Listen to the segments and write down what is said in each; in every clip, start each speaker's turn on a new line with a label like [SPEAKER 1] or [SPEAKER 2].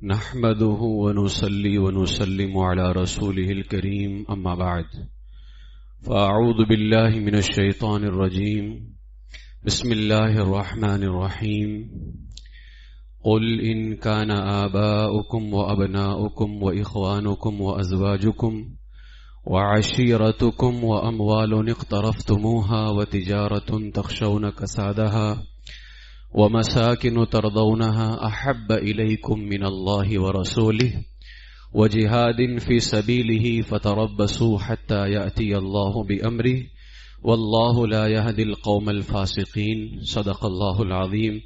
[SPEAKER 1] نحمده ونصلي ونسلم على رسوله الكريم أما بعد فأعوذ بالله من الشيطان الرجيم بسم الله الرحمن الرحيم قل إن كان آباؤكم وأبناؤكم وإخوانكم وأزواجكم وعشيرتكم وأموال اقترفتموها وتجارة تخشون كسادها ومساكن ترضونها أحب إليكم من الله ورسوله وجهاد في سبيله فتربصوا حتى يأتي الله بأمره والله لا يهدي القوم الفاسقين صدق الله العظيم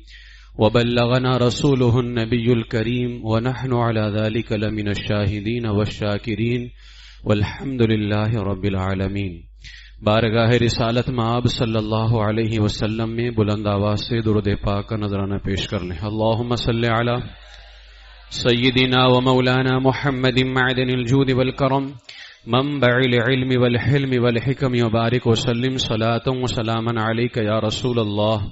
[SPEAKER 1] وبلغنا رسوله النبي الكريم ونحن على ذلك لمن الشاهدين والشاكرين والحمد لله رب العالمین۔ بارگاہ رسالت میں آپ صلی اللہ علیہ وسلم میں بلند آواز سے درود پاک کا نذرانہ پیش کر لیں۔ اللہم صلی علی سیدنا و مولانا محمد معدن الجود والکرم منبع العلم والحلم والحکم وبارک وسلم صلاۃ و سلاما علیک یا رسول اللہ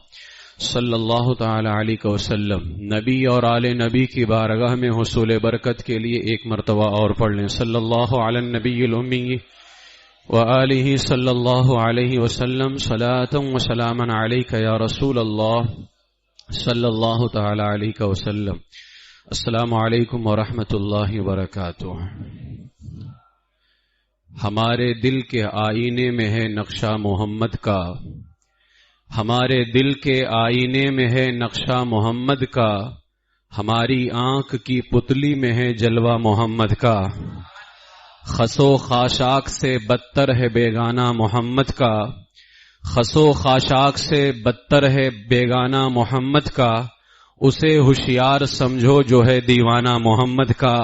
[SPEAKER 1] صلی اللہ تعالی علیہ وسلم۔ نبی اور آل نبی کی بارگاہ میں حصول برکت کے لیے ایک مرتبہ اور پڑھ لیں، صلی اللہ علی النبی الامی وآلہ صلی اللہ علیہ وسلم صلاۃ و سلاما علیک یا رسول اللہ صلی اللہ تعالی علیہ وسلم۔ السلام علیکم ورحمۃ اللہ وبرکاتہ۔ ہمارے دل کے آئینے میں ہے نقشہ محمد کا، ہمارے دل کے آئینے میں ہے نقشہ محمد کا، ہماری آنکھ کی پتلی میں ہے جلوہ محمد کا۔ خسو خاشاک سے بدتر ہے بیگانہ محمد کا، خسو خاشاک سے بدتر ہے بیگانہ محمد کا، اسے ہوشیار سمجھو جو ہے دیوانہ محمد کا۔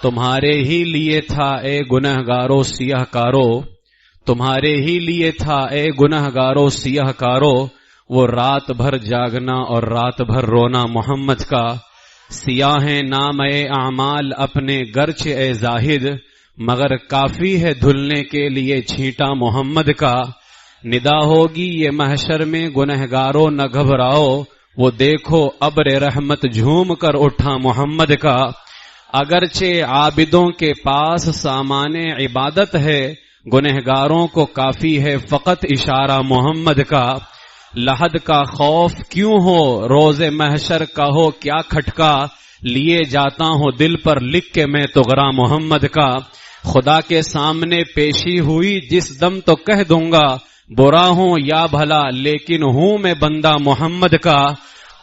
[SPEAKER 1] تمہارے ہی لیے تھا اے گنہگارو سیاہ کارو، تمہارے ہی لیے تھا اے گنہگارو سیاہ کارو، وہ رات بھر جاگنا اور رات بھر رونا محمد کا۔ سیاہ نام اے اعمال اپنے گرچ اے زاہد، مگر کافی ہے دھلنے کے لیے چھینٹا محمد کا۔ ندا ہوگی یہ محشر میں گنہگارو نہ گھبراؤ، وہ دیکھو ابر رحمت جھوم کر اٹھا محمد کا۔ اگرچہ عابدوں کے پاس سامان عبادت ہے، گنہگاروں کو کافی ہے فقط اشارہ محمد کا۔ لحد کا خوف کیوں ہو روز محشر کا ہو کیا کھٹکا، لیے جاتا ہوں دل پر لکھ کے میں تغرا محمد کا۔ خدا کے سامنے پیشی ہوئی جس دم تو کہہ دوں گا، برا ہوں یا بھلا لیکن ہوں میں بندہ محمد کا۔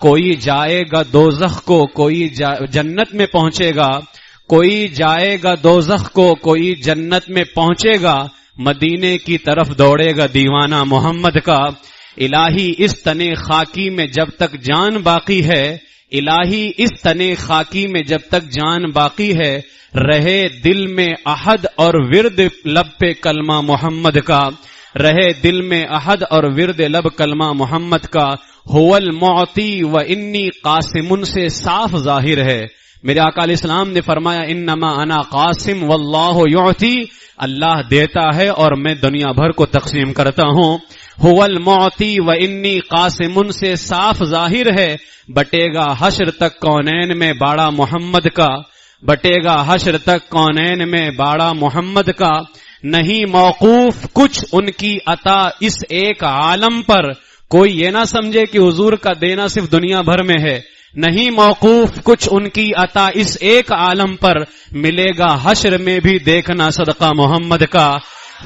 [SPEAKER 1] کوئی جائے گا دوزخ کو کوئی جنت میں پہنچے گا، کوئی جائے گا دوزخ کو کوئی جنت میں پہنچے گا، مدینے کی طرف دوڑے گا دیوانہ محمد کا۔ الہی اس تنے خاکی میں جب تک جان باقی ہے، الہی اس تنے خاکی میں جب تک جان باقی ہے، رہے دل میں احد اور ورد لب پہ کلمہ محمد کا، رہے دل میں احد اور ورد لب کلمہ محمد کا۔ هو المعطی و انی قاسم سے صاف ظاہر ہے، میرے آقا علیہ السلام نے فرمایا انما انا قاسم واللہ یعطی، اللہ دیتا ہے اور میں دنیا بھر کو تقسیم کرتا ہوں۔ هو المعطی و انی قاسم سے صاف ظاہر ہے، بٹے گا حشر تک کونین میں باڑا محمد کا، بٹے گا حشر تک کونین میں باڑا محمد کا۔ نہیں موقوف کچھ ان کی عطا اس ایک عالم پر، کوئی یہ نہ سمجھے کہ حضور کا دینا صرف دنیا بھر میں ہے، نہیں موقوف کچھ ان کی عطا اس ایک عالم پر، ملے گا حشر میں بھی دیکھنا صدقہ محمد کا۔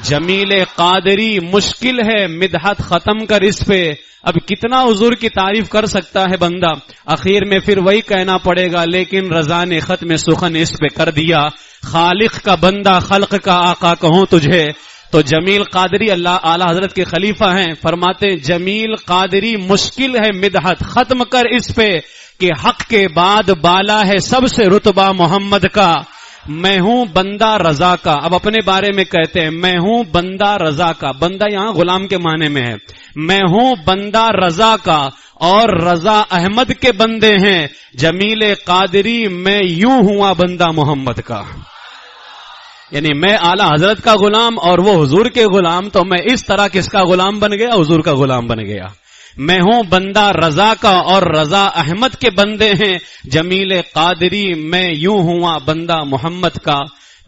[SPEAKER 1] جمیل قادری مشکل ہے مدحت ختم کر اس پہ، اب کتنا حضور کی تعریف کر سکتا ہے بندہ، اخیر میں پھر وہی کہنا پڑے گا لیکن رضا نے ختم سخن اس پہ کر دیا۔ خالق کا بندہ خلق کا آقا کہوں تجھے، تو جمیل قادری اللہ اعلی حضرت کے خلیفہ ہیں، فرماتے ہیں جمیل قادری مشکل ہے مدحت ختم کر اس پہ کہ حق کے بعد بالا ہے سب سے رتبہ محمد کا۔ میں ہوں بندہ رضا کا، اب اپنے بارے میں کہتے ہیں میں ہوں بندہ رضا کا، بندہ یہاں غلام کے معنی میں ہے، میں ہوں بندہ رضا کا اور رضا احمد کے بندے ہیں جمیل قادری، میں یوں ہوا بندہ محمد کا۔ یعنی میں اعلیٰ حضرت کا غلام اور وہ حضور کے غلام، تو میں اس طرح کس کا غلام بن گیا؟ حضور کا غلام بن گیا۔ میں ہوں بندہ رضا کا اور رضا احمد کے بندے ہیں جمیل قادری میں یوں ہوا بندہ محمد کا.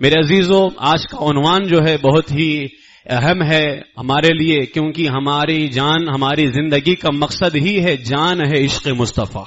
[SPEAKER 1] میرے عزیزو، آج کا عنوان جو ہے بہت ہی اہم ہے ہمارے لیے، کیونکہ ہماری جان، ہماری زندگی کا مقصد ہی ہے، جان ہے عشق مصطفیٰ.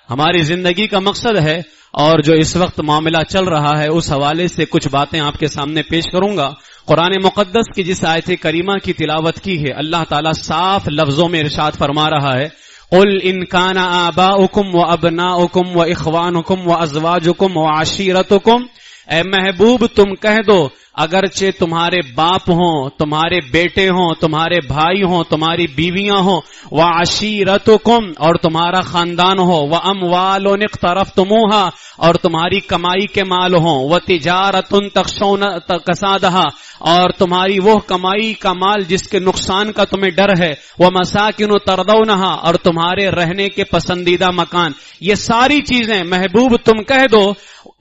[SPEAKER 1] ہماری زندگی کا مقصد ہے، اور جو اس وقت معاملہ چل رہا ہے اس حوالے سے کچھ باتیں آپ کے سامنے پیش کروں گا. قرآن مقدس کی جس آیت کریمہ کی تلاوت کی ہے، اللہ تعالیٰ صاف لفظوں میں ارشاد فرما رہا ہے، قل ان کان آباؤکم وابناؤکم واخوانکم وازواجکم وعشیرتکم. اے محبوب تم کہہ دو، اگرچہ تمہارے باپ ہوں، تمہارے بیٹے ہوں، تمہارے بھائی ہوں، تمہاری بیویاں ہوں، وعشیرتکم اور تمہارا خاندان ہو، واموال اقترفتموها اور تمہاری کمائی کے مال ہوں، وتجارت تخشون کسادها اور تمہاری وہ کمائی کا مال جس کے نقصان کا تمہیں ڈر ہے، ومساکن ترضونها اور تمہارے رہنے کے پسندیدہ مکان. یہ ساری چیزیں محبوب تم کہہ دو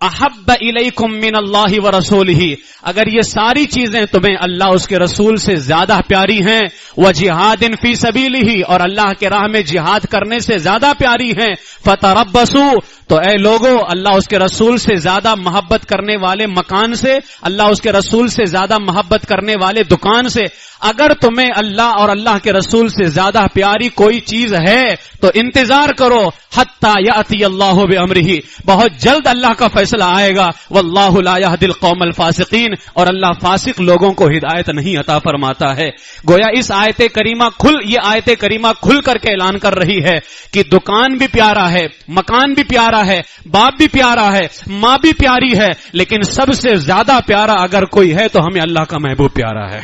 [SPEAKER 1] احب الیکم من اللہ ورسولہ، اگر یہ ساری چیزیں تمہیں اللہ اس کے رسول سے زیادہ پیاری ہیں، وجہاد فی سبیلہ اور اللہ کے راہ میں جہاد کرنے سے زیادہ پیاری ہیں، فتربصوا تو اے لوگو اللہ اس کے رسول سے زیادہ محبت کرنے والے مکان سے، اللہ اس کے رسول سے زیادہ محبت کرنے والے دکان سے، اگر تمہیں اللہ اور اللہ کے رسول سے زیادہ پیاری کوئی چیز ہے تو انتظار کرو حتی یأتی اللہ بامرہ، بہت جلد اللہ کا فیصلہ آئے گا. واللہ لا یہدی القوم الفاسقین اور اللہ فاسق لوگوں کو ہدایت نہیں عطا فرماتا ہے. گویا اس یہ آیت کریمہ کھل کر کے اعلان کر رہی ہے کہ دکان بھی پیارا ہے، مکان بھی پیارا ہے، باپ بھی پیارا ہے، ماں بھی پیاری ہے، لیکن سب سے زیادہ پیارا اگر کوئی ہے تو ہمیں اللہ کا محبوب پیارا ہے.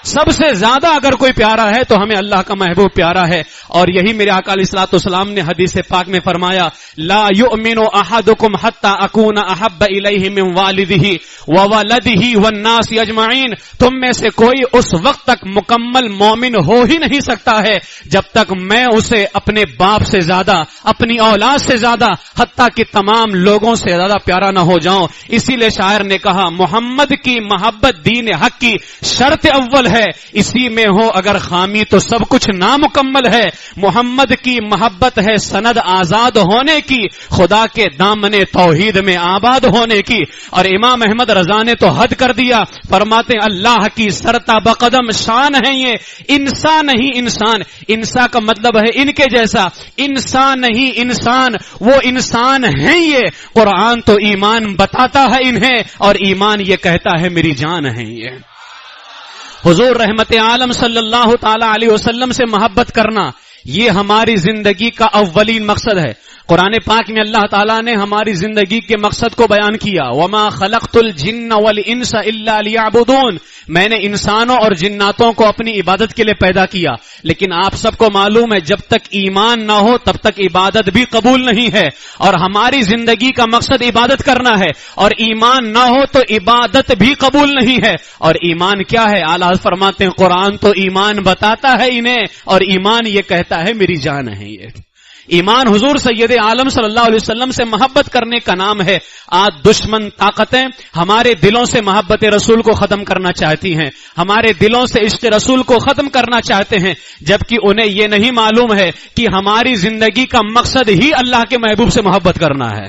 [SPEAKER 1] سب سے زیادہ اگر کوئی پیارا ہے تو ہمیں اللہ کا محبوب پیارا ہے. اور یہی میرے آقا علیہ الصلوۃ والسلام نے حدیث پاک میں فرمایا، لا یؤمن احدکم حتی اکون احب الیہ من والدہ وولدہ والناس اجمعین. تم میں سے کوئی اس وقت تک مکمل مومن ہو ہی نہیں سکتا ہے جب تک میں اسے اپنے باپ سے زیادہ، اپنی اولاد سے زیادہ، حتیٰ کہ تمام لوگوں سے زیادہ پیارا نہ ہو جاؤں. اسی لیے شاعر نے کہا، محمد کی محبت دین حق کی شرط اول ہے، اسی میں ہو اگر خامی تو سب کچھ نامکمل ہے. محمد کی محبت ہے سند آزاد ہونے کی، خدا کے دامن توحید میں آباد ہونے کی. اور امام احمد رضا نے تو حد کر دیا، فرماتے ہیں اللہ کی سرتا بقدم شان ہے یہ، انسان نہیں انسان. انسان کا مطلب ہے ان کے جیسا، انسان نہیں انسان، وہ انسان ہیں یہ. قرآن تو ایمان بتاتا ہے انہیں اور ایمان یہ کہتا ہے میری جان ہے یہ. حضور رحمت عالم صلی اللہ تعالی علیہ وسلم سے محبت کرنا یہ ہماری زندگی کا اولین مقصد ہے. قرآن پاک میں اللہ تعالیٰ نے ہماری زندگی کے مقصد کو بیان کیا، وما خلقت الجن والانس الا لیعبدون، میں نے انسانوں اور جناتوں کو اپنی عبادت کے لیے پیدا کیا. لیکن آپ سب کو معلوم ہے جب تک ایمان نہ ہو تب تک عبادت بھی قبول نہیں ہے، اور ہماری زندگی کا مقصد عبادت کرنا ہے، اور ایمان نہ ہو تو عبادت بھی قبول نہیں ہے. اور ایمان کیا ہے؟ اعلیٰ فرماتے ہیں قرآن تو ایمان بتاتا ہے انہیں، اور ایمان یہ کہتا ہے میری جان ہے یہ. ایمان حضور سید عالم صلی اللہ علیہ وسلم سے محبت کرنے کا نام ہے. آج دشمن طاقتیں ہمارے دلوں سے محبت رسول کو ختم کرنا چاہتی ہیں، ہمارے دلوں سے عشق رسول کو ختم کرنا چاہتے ہیں، جبکہ انہیں یہ نہیں معلوم ہے کہ ہماری زندگی کا مقصد ہی اللہ کے محبوب سے محبت کرنا ہے.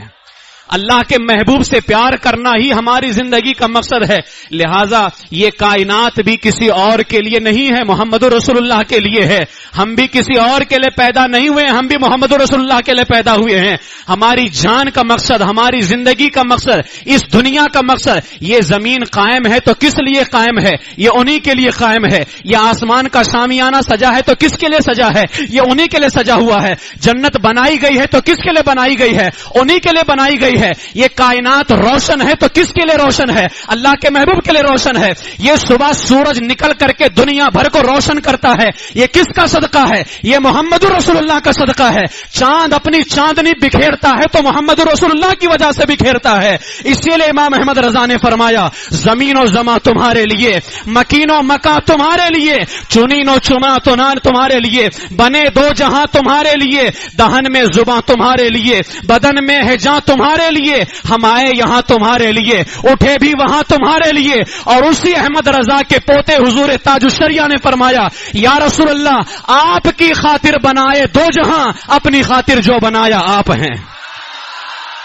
[SPEAKER 1] اللہ کے محبوب سے پیار کرنا ہی ہماری زندگی کا مقصد ہے. لہٰذا یہ کائنات بھی کسی اور کے لیے نہیں ہے، محمد رسول اللہ کے لیے ہے. ہم بھی کسی اور کے لیے پیدا نہیں ہوئے، ہم بھی محمد رسول اللہ کے لیے پیدا ہوئے ہیں. ہماری جان کا مقصد، ہماری زندگی کا مقصد، اس دنیا کا مقصد، یہ زمین قائم ہے تو کس لیے قائم ہے؟ یہ انہی کے لیے قائم ہے. یہ آسمان کا شامیانہ سجا ہے تو کس کے لیے سجا ہے؟ یہ انہی کے لیے سجا ہوا ہے. جنت بنائی گئی ہے تو کس کے لیے بنائی گئی ہے؟ انہی کے لیے بنائی گئی ہے. یہ کائنات روشن ہے تو کس کے لیے روشن ہے؟ اللہ کے محبوب کے لیے روشن ہے. یہ صبح سورج نکل کر کے دنیا بھر کو روشن کرتا ہے، یہ کس کا صدقہ ہے؟ یہ محمد رسول اللہ کا صدقہ ہے. چاند اپنی چاندنی بکھیرتا ہے تو محمد رسول اللہ کی وجہ سے بکھیرتا ہے. اسی لیے امام احمد رضا نے فرمایا، زمین و زماں تمہارے لیے، مکین و مکاں تمہارے لیے، چنین و چما تنان تمہارے لیے، بنے دو جہاں تمہارے لیے، دہن میں زباں تمہارے لیے، بدن میں ہے جاں تمہارے تمہارے لیے، ہم آئے یہاں تمہارے لیے، اٹھے بھی وہاں تمہارے لیے. اور اسی احمد رضا کے پوتے حضور تاج الشریعہ نے فرمایا یا رسول اللہ آپ کی خاطر بنائے دو جہاں، اپنی خاطر جو بنایا آپ ہیں.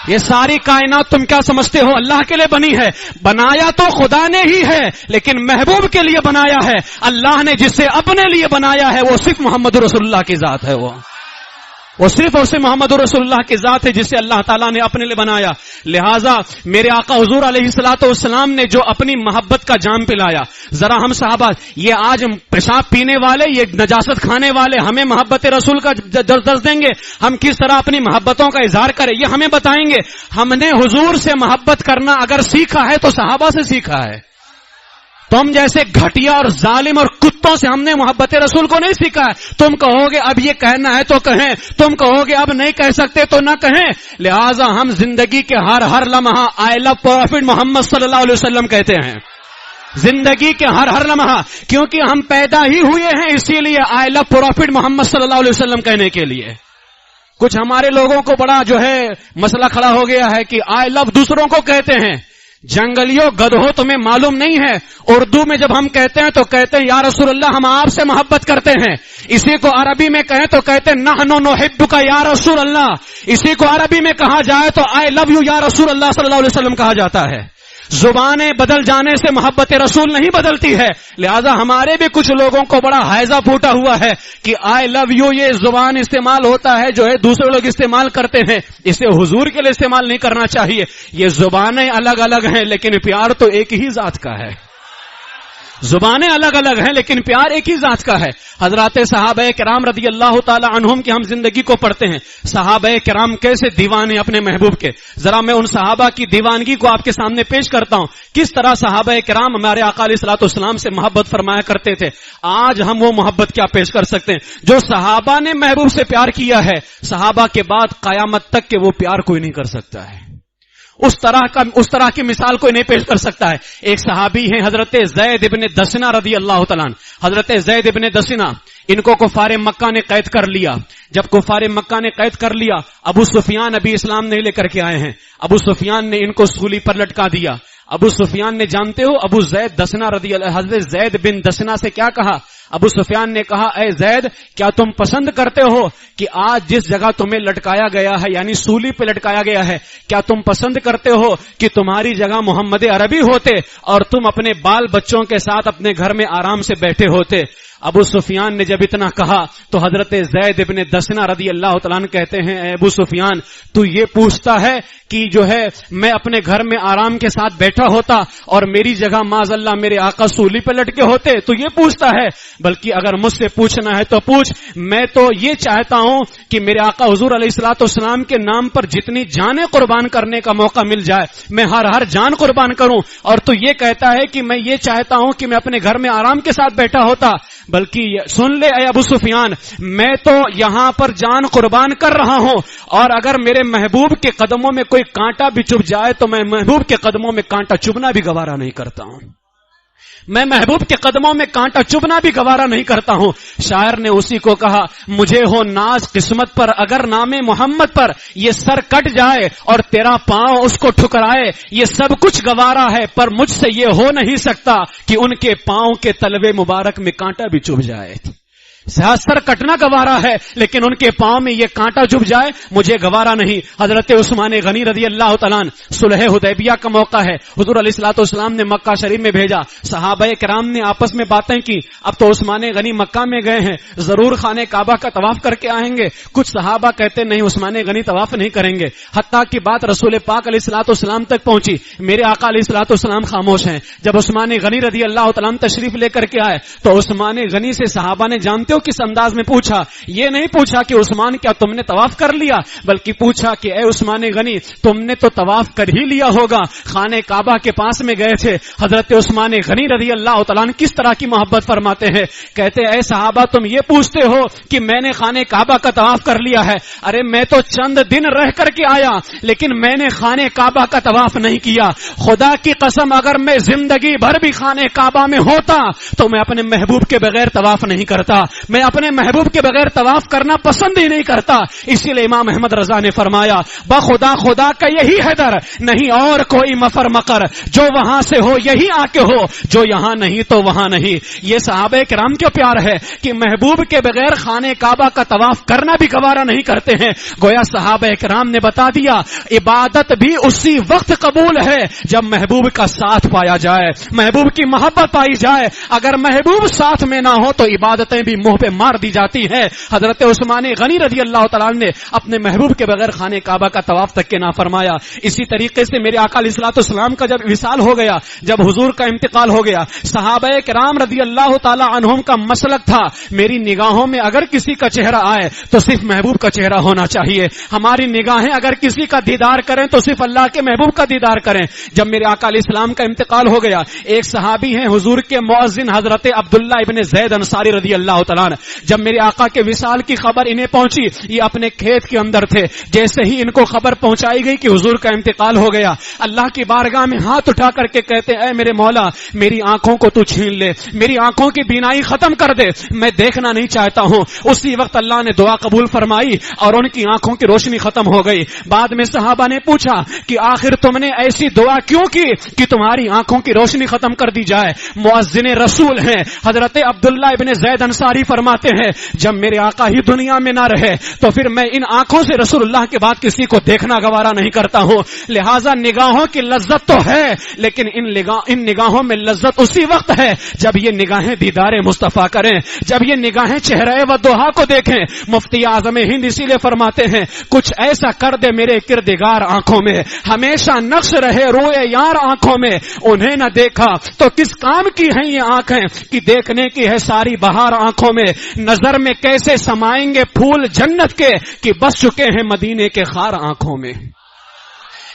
[SPEAKER 1] یہ ساری کائنات تم کیا سمجھتے ہو اللہ کے لیے بنی ہے؟ بنایا تو خدا نے ہی ہے، لیکن محبوب کے لیے بنایا ہے. اللہ نے جسے اپنے لیے بنایا ہے وہ صرف محمد رسول اللہ کی ذات ہے. وہ صرف اور صرف محمد رسول اللہ کی ذات ہے جسے اللہ تعالیٰ نے اپنے لیے بنایا. لہٰذا میرے آقا حضور علیہ الصلوۃ والسلام نے جو اپنی محبت کا جام پلایا، ذرا ہم صحابہ یہ آج پیشاب پینے والے، یہ نجاست کھانے والے ہمیں محبت رسول کا درس دیں گے، ہم کس طرح اپنی محبتوں کا اظہار کریں یہ ہمیں بتائیں گے. ہم نے حضور سے محبت کرنا اگر سیکھا ہے تو صحابہ سے سیکھا ہے. تم جیسے گھٹیا اور ظالم اور کتوں سے ہم نے محبت رسول کو نہیں سیکھا ہے. تم کہو گے اب یہ کہنا ہے تو کہیں، تم کہو گے اب نہیں کہہ سکتے تو نہ کہیں. لہٰذا ہم زندگی کے ہر لمحہ آئی لو پروفٹ محمد صلی اللہ علیہ وسلم کہتے ہیں. زندگی کے ہر لمحہ، کیونکہ ہم پیدا ہی ہوئے ہیں اسی لیے آئی لو پروفٹ محمد صلی اللہ علیہ وسلم کہنے کے لیے. کچھ ہمارے لوگوں کو بڑا مسئلہ کھڑا ہو گیا ہے کہ آئی لو دوسروں کو کہتے ہیں. جنگلیوں گدھو تمہیں معلوم نہیں ہے، اردو میں جب ہم کہتے ہیں تو کہتے ہیں یا رسول اللہ ہم آپ سے محبت کرتے ہیں. اسی کو عربی میں کہیں تو کہتے ہیں نحن نحبک یا رسول اللہ. اسی کو عربی میں کہا جائے تو آئی لو یو یا رسول اللہ صلی اللہ علیہ وسلم کہا جاتا ہے. زبانیں بدل جانے سے محبت رسول نہیں بدلتی ہے. لہذا ہمارے بھی کچھ لوگوں کو بڑا حیضہ پھوٹا ہوا ہے کہ آئی لو یو یہ زبان استعمال ہوتا ہے دوسرے لوگ استعمال کرتے ہیں، اسے حضور کے لیے استعمال نہیں کرنا چاہیے. یہ زبانیں الگ الگ ہیں لیکن پیار تو ایک ہی ذات کا ہے. زبانیں الگ الگ ہیں لیکن پیار ایک ہی ذات کا ہے. حضرات صحابہ کرام رضی اللہ تعالی عنہم کی ہم زندگی کو پڑھتے ہیں. صحابہ کرام کیسے دیوانے اپنے محبوب کے. ذرا میں ان صحابہ کی دیوانگی کو آپ کے سامنے پیش کرتا ہوں. کس طرح صحابہ کرام ہمارے آقا علیہ الصلوۃ والسلام سے محبت فرمایا کرتے تھے. آج ہم وہ محبت کیا پیش کر سکتے ہیں جو صحابہ نے محبوب سے پیار کیا ہے. صحابہ کے بعد قیامت تک کے وہ پیار کوئی نہیں کر سکتا ہے. اس طرح کی مثال کوئی نہیں پیش کر سکتا ہے. ایک صحابی ہیں حضرت زید ابن دسنہ رضی اللہ تعالیٰ عنہ. حضرت زید ابن دسنہ ان کو کفار مکہ نے قید کر لیا. جب کفار مکہ نے قید کر لیا، ابو سفیان ابھی اسلام نہیں لے کر کے آئے ہیں. ابو سفیان نے ان کو سولی پر لٹکا دیا. ابو سفیان نے جانتے ہو ابو زید دسنہ رضی اللہ حضرت زید بن دسنہ سے کیا کہا؟ ابو سفیان نے کہا اے زید کیا تم پسند کرتے ہو کہ آج جس جگہ تمہیں لٹکایا گیا ہے یعنی سولی پہ لٹکایا گیا ہے، کیا تم پسند کرتے ہو کہ تمہاری جگہ محمد عربی ہوتے اور تم اپنے بال بچوں کے ساتھ اپنے گھر میں آرام سے بیٹھے ہوتے؟ ابو سفیان نے جب اتنا کہا تو حضرت زید ابن دسنہ رضی اللہ تعالیٰ عنہ کہتے ہیں اے ابو سفیان تو یہ پوچھتا ہے کہ میں اپنے گھر میں آرام کے ساتھ بیٹھا ہوتا اور میری جگہ معاذ اللہ میرے آقا سولی پہ لٹکے ہوتے تو یہ پوچھتا ہے؟ بلکہ اگر مجھ سے پوچھنا ہے تو پوچھ. میں تو یہ چاہتا ہوں کہ میرے آقا حضور علیہ الصلوۃ والسلام کے نام پر جتنی جانیں قربان کرنے کا موقع مل جائے میں ہر جان قربان کروں. اور تو یہ کہتا ہے کہ میں یہ چاہتا ہوں کہ میں اپنے گھر میں آرام کے ساتھ بیٹھا ہوتا. بلکہ سن لے اے ابو سفیان، میں تو یہاں پر جان قربان کر رہا ہوں اور اگر میرے محبوب کے قدموں میں کوئی کانٹا بھی چبھ جائے تو میں محبوب کے قدموں میں کانٹا چبھنا بھی گوارا نہیں کرتا ہوں. میں محبوب کے قدموں میں کانٹا چبھنا بھی گوارا نہیں کرتا ہوں. شاعر نے اسی کو کہا مجھے ہو ناز قسمت پر اگر نام محمد پر یہ سر کٹ جائے اور تیرا پاؤں اس کو ٹھکرائے، یہ سب کچھ گوارا ہے پر مجھ سے یہ ہو نہیں سکتا کہ ان کے پاؤں کے تلوے مبارک میں کانٹا بھی چبھ جائے. سر کٹنا گوارا ہے لیکن ان کے پاؤں میں یہ کانٹا چبھ جائے مجھے گوارا نہیں. حضرت عثمان غنی رضی اللہ تعالیٰ عنہ صلح حدیبیہ کا موقع ہے. حضور علیہ الصلوۃ والسلام نے مکہ شریف میں بھیجا. صحابہ کرام نے آپس میں باتیں کی. اب تو عثمان غنی مکہ میں گئے ہیں، ضرور خانہ کعبہ کا طواف کر کے آئیں گے. کچھ صحابہ کہتے نہیں عثمان غنی طواف نہیں کریں گے. حتیٰ کی بات رسول پاک علیہ الصلوۃ والسلام تک پہنچی. میرے آقا علیہ الصلوۃ والسلام خاموش ہیں. جب عثمان غنی رضی اللہ تعالیٰ عنہ تشریف لے کر کے آئے تو عثمان غنی سے صحابہ نے جانتے ہو کس انداز میں پوچھا؟ یہ نہیں پوچھا کہ عثمان کیا تم نے طواف کر لیا، بلکہ پوچھا کہ اے عثمان غنی تم نے تو طواف کر ہی لیا ہوگا، خانہ کعبہ کے پاس میں گئے تھے. حضرت عثمان غنی رضی اللہ تعالیٰ عنہ کس طرح کی محبت فرماتے ہیں. کہتے اے صحابہ تم یہ پوچھتے ہو کہ میں نے خانہ کعبہ کا طواف کر لیا ہے. ارے میں تو چند دن رہ کر کے آیا لیکن میں نے خانہ کعبہ کا طواف نہیں کیا. خدا کی قسم اگر میں زندگی بھر بھی خانہ کعبہ میں ہوتا تو میں اپنے محبوب کے بغیر طواف نہیں کرتا.
[SPEAKER 2] میں اپنے محبوب کے بغیر طواف کرنا پسند ہی نہیں کرتا. اسی لیے امام احمد رضا نے فرمایا بخدا خدا کا یہی ہے در, نہیں اور کوئی مفر مکر, جو وہاں سے ہو یہی آ کے ہو, جو یہاں نہیں تو وہاں نہیں. یہ صحابہ کرام کیوں پیار ہے کہ محبوب کے بغیر خانہ کعبہ کا طواف کرنا بھی گوارا نہیں کرتے ہیں. گویا صحابہ کرام نے بتا دیا عبادت بھی اسی وقت قبول ہے جب محبوب کا ساتھ پایا جائے, محبوب کی محبت پائی جائے. اگر محبوب ساتھ میں نہ ہو تو عبادتیں بھی منہ پہ مار دی جاتی ہیں. حضرت عثمان غنی رضی اللہ تعالیٰ نے اپنے محبوب کے بغیر خانہ کعبہ کا طواف تک کے نہ فرمایا. اسی طریقے سے میرے آقا علیہ الصلوۃ والسلام کا جب وصال ہو گیا, جب حضور کا انتقال ہو گیا, صحابہ کرام رضی اللہ تعالی عنہم کا مسلک تھا میری نگاہوں میں اگر کسی کا چہرہ آئے تو صرف محبوب کا چہرہ ہونا چاہیے. ہماری نگاہیں اگر کسی کا دیدار کریں تو صرف اللہ کے محبوب کا دیدار کریں. جب میرے آقا علیہ السلام کا انتقال ہو گیا, ایک صحابی ہیں حضور کے مؤذن حضرت عبداللہ ابن زید انصاری رضی اللہ تعالیٰ عنہ, جب میرے آقا کے وصال کی خبر انہیں پہنچی, یہ اپنے کھیت کے اندر تھے, جیسے ہی ان کو خبر پہنچائی گئی کہ حضور کا انتقال ہو گیا, اللہ کی بارگاہ میں ہاتھ اٹھا کر کے کہتے اے میرے مولا میری آنکھوں کو تو چھین لے, میری آنکھوں کی بینائی ختم کر دے, میں دیکھنا نہیں چاہتا ہوں. اسی وقت اللہ نے دعا قبول فرمائی اور ان کی آنکھوں کی روشنی ختم ہو گئی. بعد میں صحابہ نے پوچھا کہ آخر تم نے ایسی دعا کیوں کی کہ تمہاری آنکھوں کی روشنی ختم کر دی جائے؟ مؤذن رسول ہیں حضرت عبداللہ ابن زید انصاری فرماتے ہیں جب میرے آقا ہی دنیا میں نہ رہے تو پھر میں ان آنکھوں سے رسول اللہ کے بعد کسی کو دیکھنا گوارا نہیں کرتا ہوں. لہٰذا نگاہوں کی لذت تو ہے, لیکن ان نگاہوں میں لذت اسی وقت ہے جب یہ نگاہیں دیدار مصطفیٰ کریں, جب یہ نگاہیں چہرہ ودوحا کو دیکھیں. مفتی اعظم ہند اسی لیے فرماتے ہیں کچھ ایسا کر دے میرے کردگار آنکھوں میں, ہمیشہ نقش رہے روئے یار آنکھوں میں, انہیں نہ دیکھا تو کس کام کی ہیں یہ آنکھیں کہ دیکھنے کی ہے ساری بہار آنکھوں میں. نظر میں کیسے سمائیں گے پھول جنت کے کہ بس چکے ہیں مدینے کے خار آنکھوں میں,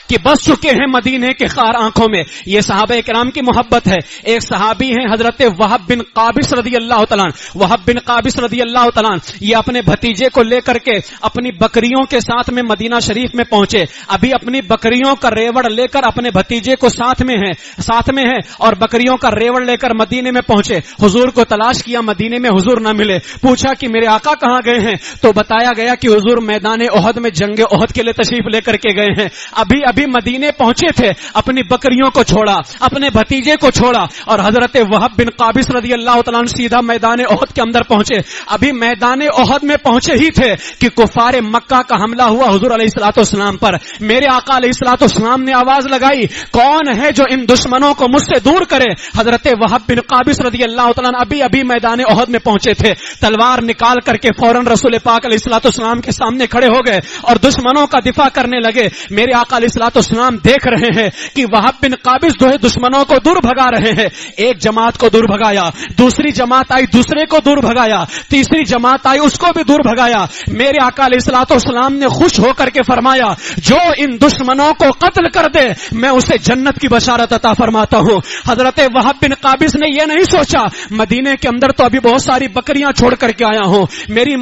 [SPEAKER 2] کہ بس چکے ہیں مدینے کے خار آنکھوں میں. یہ صحابہ کرام کی محبت ہے. ایک صحابی ہیں حضرت وہب بن قابس رضی اللہ تعالیٰ, وہب بن قابس رضی اللہ تعالیٰ, یہ اپنے بھتیجے کو لے کر کے اپنی بکریوں کے ساتھ میں مدینہ شریف میں پہنچے. ابھی اپنی بکریوں کا ریوڑ لے کر اپنے بھتیجے کو ساتھ میں ہے اور بکریوں کا ریوڑ لے کر مدینے میں پہنچے. حضور کو تلاش کیا, مدینے میں حضور نہ ملے. پوچھا کہ میرے آقا کہاں گئے ہیں؟ تو بتایا گیا کہ حضور میدان احد میں جنگ احد کے لیے تشریف لے کر کے گئے ہیں. ابھی مدینے پہنچے تھے, اپنی بکریوں کو چھوڑا, اپنے بھتیجے کو چھوڑا اور حضرت وہب بن قابس رضی اللہ تعالیٰ سیدھا میدان احد کے اندر پہنچے. ابھی میدان احد میں پہنچے ہی تھے کہ کفار مکہ کا حملہ ہوا حضور علیہ الصلوۃ والسلام پر. میرے آقا علیہ الصلوۃ والسلام نے آواز لگائی کون ہے جو ان دشمنوں کو مجھ سے دور کرے؟ حضرت وہب بن قابس رضی اللہ تعالیٰ ابھی میدان احد میں پہنچے تھے. تلوار نکال کر کے فوراً رسول پاک علیہ الصلوۃ والسلام کے سامنے کھڑے ہو گئے اور دشمنوں کا دفاع کرنے لگے. میرے آقا علیہ الصلوۃ والسلام دیکھ رہے ہیں کہ وہب بن قابس جو ہے دشمنوں کو دور بھگا رہے ہیں. ایک جماعت کو دور بھگایا, دوسری جماعت آئی دوسرے کو دور بھگایا, تیسری جماعت آئی اس کو بھی دور بھگایا. میرے آقا علیہ الصلوۃ والسلام نے خوش ہو کر کے فرمایا جو ان دشمنوں کو قتل کر دے میں اسے جنت کی بشارت عطا فرماتا ہوں. حضرت وہب بن قابس نے یہ نہیں سوچا مدینے کے اندر تو ابھی بہت ساری بکریاں چھوڑ کر کے آیا ہوں,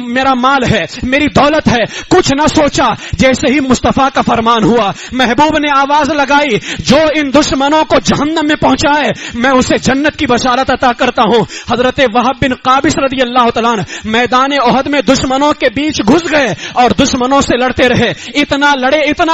[SPEAKER 2] میرا مال ہے, میری دولت ہے, کچھ نہ سوچا. جیسے ہی مصطفیٰ کا فرمان ہوا محبوب نے آواز لگائی جو ان دشمنوں کو جہنم میں پہنچائے میں اسے جنت کی بشارت عطا کرتا ہوں. حضرت وہب بن قابس رضی اللہ تعالیٰ میدان احد میں دشمنوں کے بیچ گھس گئے اور دشمنوں سے لڑتے رہے. اتنا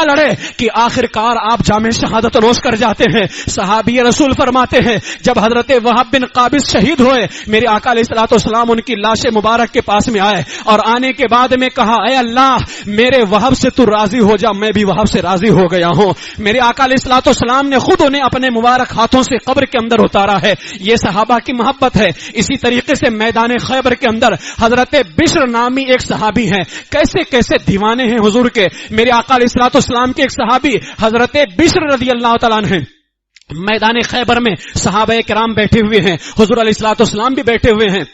[SPEAKER 2] لڑے کہ آخر کار آپ جامع شہادت نوش کر جاتے ہیں. صحابی رسول فرماتے ہیں جب حضرت وہب بن قابس شہید ہوئے میرے آقا علیہ الصلوۃ والسلام ان کی لاش مبارک کے پاس میں آئے اور آنے کے بعد میں کہا اے اللہ میرے وہب سے تو راضی ہو جا, میں بھی وہب سے راضی ہو گیا ہوں. میرے آقا علیہ الصلوۃ والسلام نے خود انہیں اپنے مبارک ہاتھوں سے قبر کے اندر اتارا ہے. یہ صحابہ کی محبت ہے. اسی طریقے سے میدان خیبر کے اندر حضرت بشر نامی ایک صحابی ہیں, کیسے دیوانے ہیں حضور کے. میرے آقا علیہ الصلوۃ والسلام کے ایک صحابی حضرت بشر رضی اللہ تعالیٰ عنہ میدان خیبر میں صحابہ کرام بیٹھے ہوئے ہیں, حضور علیہ الصلوۃ والسلام بھی بیٹھے ہوئے ہیں.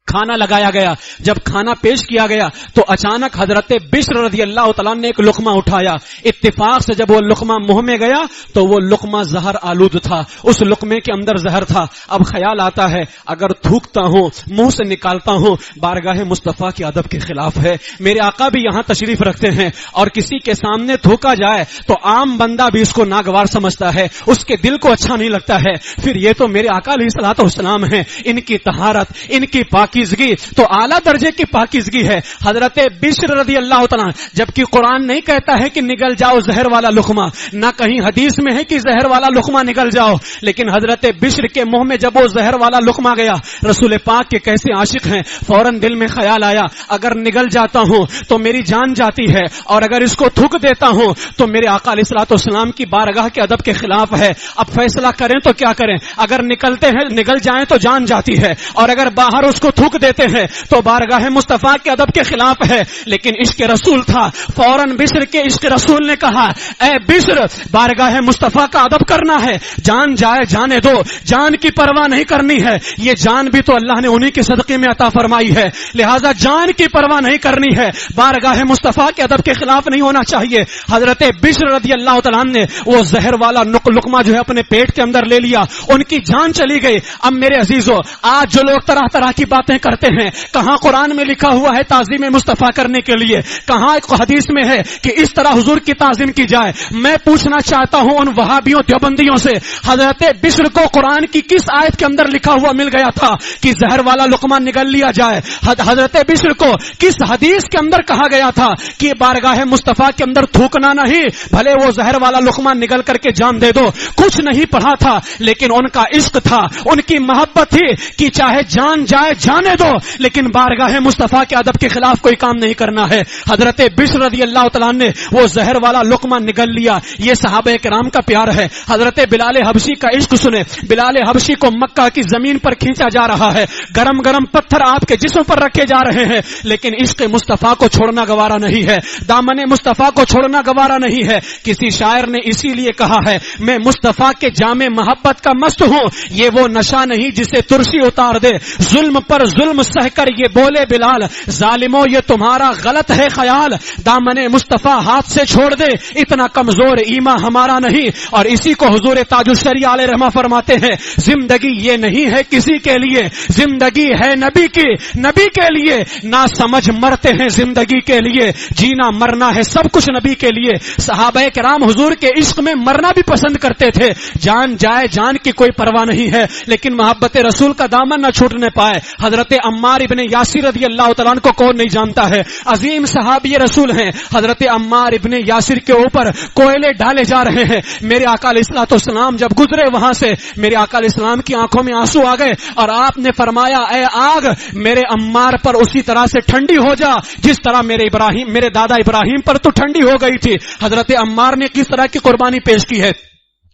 [SPEAKER 2] کھانا لگایا گیا, جب کھانا پیش کیا گیا تو اچانک حضرت بشر رضی اللہ تعالیٰ نے ایک لقمہ اٹھایا. اتفاق سے جب وہ لقمہ منہ میں گیا تو وہ لقمہ زہر آلود تھا, اس لقمے کے اندر زہر تھا. اب خیال آتا ہے اگر تھوکتا ہوں منہ سے نکالتا ہوں بارگاہ مصطفیٰ کے ادب کے خلاف ہے. میرے آقا بھی یہاں تشریف رکھتے ہیں اور کسی کے سامنے تھوکا جائے تو عام بندہ بھی اس کو ناگوار سمجھتا ہے, اس کے دل کو اچھا نہیں لگتا ہے. پھر یہ تو میرے آقا علیہ الصلوۃ والسلام ہیں, ان کی طہارت, ان کی پاکی پاکیزگی تو اعلیٰ درجے کی پاکیزگی ہے. حضرت بشر رضی اللہ تعالیٰ، جبکہ قرآن نہیں کہتا ہے کہ نگل جاؤ زہر والا لقمہ، نہ کہیں حدیث میں ہے کہ زہر والا لقمہ نگل جاؤ، لیکن حضرت بشر کے منہ میں جب وہ زہر والا لقمہ گیا، رسول پاک کے کیسے عاشق ہیں، فوراً دل میں خیال آیا اگر نگل جاتا ہوں تو میری جان جاتی ہے، اور اگر اس کو تھوک دیتا ہوں تو میرے آقا علیہ الصلوۃ والسلام کی بارگاہ کے ادب کے خلاف ہے. اب فیصلہ کریں تو کیا کریں؟ اگر نگل جائیں تو جان جاتی ہے، اور اگر باہر اس کو تھوک دیتے ہیں تو بارگاہ مصطفیٰ کے ادب کے خلاف ہے. لیکن عشق رسول تھا، فوراً بشر کے عشق رسول نے کہا اے بشر، بارگاہ مصطفیٰ کا ادب کرنا ہے، جان جائے جانے دو، جان کی پرواہ نہیں کرنی ہے. یہ جان بھی تو اللہ نے انہی کے صدقے میں عطا فرمائی ہے، لہذا جان کی پرواہ نہیں کرنی ہے، بارگاہ مصطفیٰ کے ادب کے خلاف نہیں ہونا چاہیے. حضرت بشر رضی اللہ تعالیٰ نے وہ زہر والا لقمہ جو ہے اپنے پیٹ کے اندر لے لیا، ان کی جان چلی گئی. اب میرے عزیزو، آج جو لوگ طرح طرح کی باتیں کرتے ہیں، کہاں قرآن میں لکھا ہوا ہے تعظیم مصطفیٰ کرنے کے لیے، کہاں حدیث میں ہے کہ اس طرح حضور کی تعظیم کی جائے. میں پوچھنا چاہتا ہوں ان وہابیوں دیوبندیوں سے، حضرت بشر کو قرآن کی کس آیت کے اندر لکھا ہوا مل گیا تھا کہ زہر والا لقمہ نگل لیا جائے؟ حضرت بشر کو کس حدیث کے اندر کہا گیا تھا کہ بارگاہ مصطفیٰ کے اندر تھوکنا نہیں، بھلے وہ زہر والا لقمہ نگل کر کے جان دے دو؟ کچھ نہیں پڑھا تھا، لیکن ان کا عشق تھا، ان کی محبت تھی کہ چاہے جان جائے جانے دو، لیکن بارگاہ مصطفیٰ کے ادب کے خلاف کوئی کام نہیں کرنا ہے. حضرت بشر رضی اللہ تعالیٰ نے وہ زہر والا لقمہ نگل لیا. یہ صحابہ کرام کا پیار ہے. حضرت بلال حبشی کا عشق سنے. بلال حبشی کو مکہ کی زمین پر کھینچا جا رہا ہے، گرم گرم پتھر آپ کے جسم پر رکھے جا رہے ہیں، لیکن عشق مصطفیٰ کو چھوڑنا گوارا نہیں ہے، دامن مصطفیٰ کو چھوڑنا گوارا نہیں ہے. کسی شاعر نے اسی لیے کہا ہے میں مصطفیٰ کے جام محبت کا مست ہوں، یہ وہ نشہ نہیں جسے ترسی اتار دے، ظلم پر ظلم سہ کر یہ بولے بلال، ظالموں یہ تمہارا غلط ہے خیال، دامن مصطفیٰ ہاتھ سے چھوڑ دے، اتنا کمزور ایمان ہمارا نہیں. اور اسی کو حضور تاج الشریعہ علیہ رحمہ فرماتے ہیں زندگی یہ نہیں ہے کسی کے لیے، زندگی ہے نبی کی، نبی کے لیے، نہ سمجھ مرتے ہیں زندگی کے لیے، جینا مرنا ہے سب کچھ نبی کے لیے. صحابہ کرام حضور کے عشق میں مرنا بھی پسند کرتے تھے، جان جائے جان کی کوئی پرواہ نہیں ہے، لیکن محبت رسول کا دامن نہ چھوٹنے پائے. حضرت عمار ابن یاسر رضی اللہ تعالیٰ عنہ کو کون نہیں جانتا ہے، عظیم صحابی رسول ہیں. حضرت عمار ابن یاسر کے اوپر کوئلے ڈالے جا رہے ہیں. میرے آقا علیہ الصلوۃ والسلام جب گزرے وہاں سے، میرے آقا علیہ السلام کی آنکھوں میں آنسو آ گئے، اور آپ نے فرمایا اے آگ میرے عمار پر اسی طرح سے ٹھنڈی ہو جا جس طرح میرے دادا ابراہیم پر تو ٹھنڈی ہو گئی تھی. حضرت عمار نے کس طرح کی قربانی پیش کی ہے.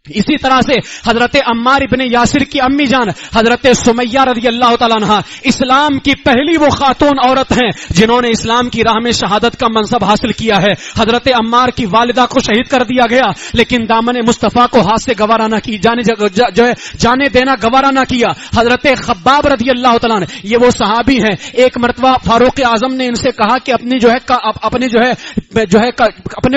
[SPEAKER 2] اسی طرح سے حضرت عمار ابن یاسر کی امی جان حضرت سمیہ رضی اللہ تعالیٰ عنہ اسلام کی پہلی وہ خاتون عورت ہیں جنہوں نے اسلام کی راہ میں شہادت کا منصب حاصل کیا ہے. حضرت عمار کی والدہ کو شہید کر دیا گیا، لیکن دامن مصطفیٰ کو ہاتھ سے گوارا نہ کی، جانے دینا گوارا نہ کیا. حضرت خباب رضی اللہ تعالیٰ عنہ یہ وہ صحابی ہیں، ایک مرتبہ فاروق اعظم نے ان سے کہا کہ اپنے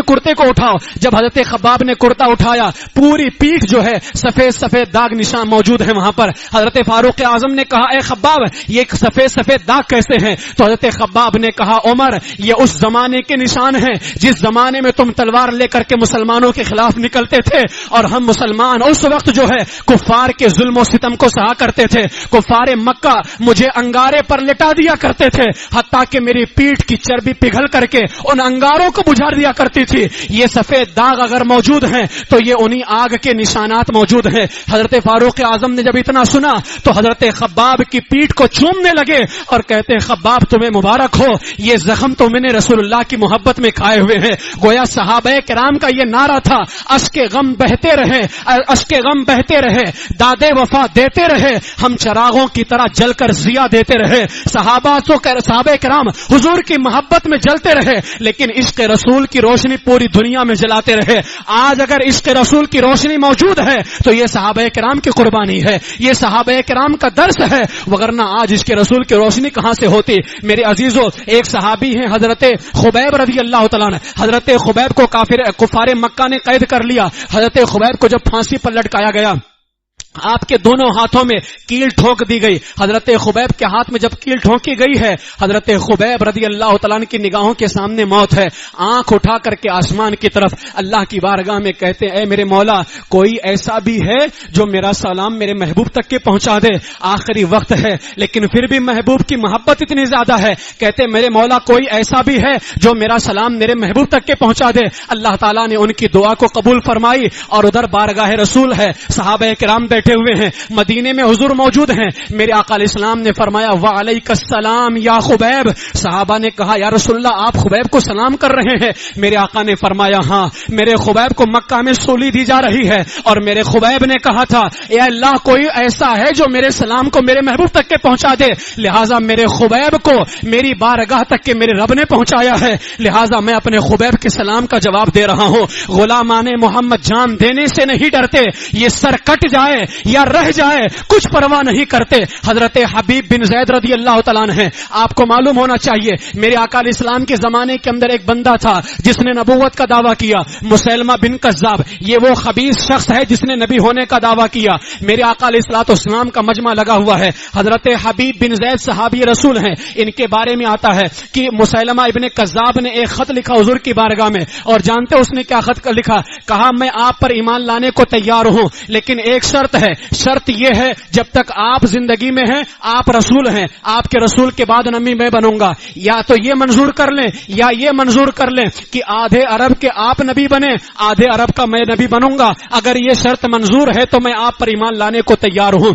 [SPEAKER 2] کرتے کو اٹھاؤ. جب حضرت خباب نے کرتا اٹھایا، پوری پیٹھ جو ہے سفید سفید داغ نشان موجود ہے وہاں پر. حضرت فاروق اعظم نے کہا اے خباب یہ سفید سفید داغ کیسے ہیں؟ تو حضرت خباب نے کہا عمر یہ اس زمانے کے نشان ہیں جس زمانے میں تم تلوار لے کر کے مسلمانوں کے خلاف نکلتے تھے، اور ہم مسلمان اس وقت جو ہے کفار کے ظلم و ستم کو سہا کرتے تھے. کفار مکہ مجھے انگارے پر لٹا دیا کرتے تھے، حتیٰ کہ میری پیٹھ کی چربی پگھل کر کے ان انگاروں کو بجھا دیا کرتی تھی. یہ سفید داغ اگر موجود ہیں تو یہ انہی آگ کے نشانات موجود ہیں. حضرت فاروق اعظم نے جب اتنا سنا تو حضرت خباب کی پیٹھ کو چومنے لگے اور کہتے ہیں خباب تمہیں مبارک ہو، یہ زخم تو میں نے رسول اللہ کی محبت میں کھائے ہوئے ہیں. گویا صحابہ کرام کا یہ نعرہ تھا اشک غم بہتے رہے، اشک غم بہتے رہے، دادے وفا دیتے رہے، ہم چراغوں کی طرح جل کر ضیا دیتے رہے. صحابہ کرام حضور کی محبت میں جلتے رہے، لیکن عشق رسول کی روشنی پوری دنیا میں جلاتے رہے. آج اگر عشق رسول کی روشنی موجود ہے تو یہ صحابہ کرام کی قربانی ہے، یہ صحابہ کرام کا درس ہے، وگرنہ آج عشق رسول کی روشنی کہاں سے ہوتی. میرے عزیزو ایک صحابی ہیں حضرت خبیب رضی اللہ تعالیٰ عنہ. حضرت خبیب کو کفار مکہ نے قید کر لیا. حضرت خبیب کو جب پھانسی پر لٹکایا گیا آپ کے دونوں ہاتھوں میں کیل ٹھونک دی گئی. حضرت خبیب کے ہاتھ میں جب کیل ٹھونکی گئی ہے, حضرت خبیب رضی اللہ تعالیٰ عنہ کی نگاہوں کے سامنے موت ہے. آنکھ اٹھا کر کے آسمان کی طرف اللہ کی بارگاہ میں کہتے ہیں, اے میرے مولا, کوئی ایسا بھی ہے جو میرا سلام میرے محبوب تک کے پہنچا دے. آخری وقت ہے لیکن پھر بھی محبوب کی محبت اتنی زیادہ ہے, کہتے میرے مولا کوئی ایسا بھی ہے جو میرا سلام میرے محبوب تک کے پہنچا دے. اللہ تعالیٰ نے ان کی دعا کو قبول فرمائی اور ادھر بارگاہ رسول ہے, صحابہ کرام بیٹھے ہوئے ہیں, مدینے میں حضور موجود ہیں. میرے آقا علیہ السلام نے فرمایا وعلیک السلام یا خبیب. صحابہ نے کہا یا رسول اللہ آپ خبیب کو سلام کر رہے ہیں؟ میرے آقا نے فرمایا ہاں, میرے خبیب کو مکہ میں سولی دی جا رہی ہے اور میرے خبیب نے کہا تھا اے اللہ کوئی ایسا ہے جو میرے سلام کو میرے محبوب تک کے پہنچا دے, لہٰذا میرے خبیب کو میری بارگاہ تک کے میرے رب نے پہنچایا ہے, لہٰذا میں اپنے خبیب کے سلام کا جواب دے رہا ہوں. غلامان محمد جان دینے سے نہیں ڈرتے, یہ سر کٹ جائے یا رہ جائے کچھ پرواہ نہیں کرتے. حضرت حبیب بن زید رضی اللہ تعالیٰ عنہ ہیں. آپ کو معلوم ہونا چاہیے میرے آقا علیہ السلام کے زمانے کے اندر ایک بندہ تھا جس نے نبوت کا دعویٰ کیا, مسیلمہ بن کذاب. یہ وہ خبیث شخص ہے جس نے نبی ہونے کا دعویٰ کیا. میرے آقا علیہ الصلوۃ والسلام کا مجمع لگا ہوا ہے. حضرت حبیب بن زید صحابی رسول ہیں. ان کے بارے میں آتا ہے کہ مسیلمہ ابن کذاب نے ایک خط لکھا حضور کی بارگاہ میں, اور جانتے اس نے کیا خط لکھا؟ کہا میں آپ پر ایمان لانے کو تیار ہوں لیکن ایک شرط ہے, شرط یہ ہے جب تک آپ زندگی میں ہیں آپ رسول ہیں, آپ کے رسول کے بعد نبی میں بنوں گا. یا تو یہ منظور کر لیں یا یہ منظور کر لیں کہ آدھے عرب کے آپ نبی بنے, آدھے عرب کا میں نبی بنوں گا. اگر یہ شرط منظور ہے تو میں آپ پر ایمان لانے کو تیار ہوں.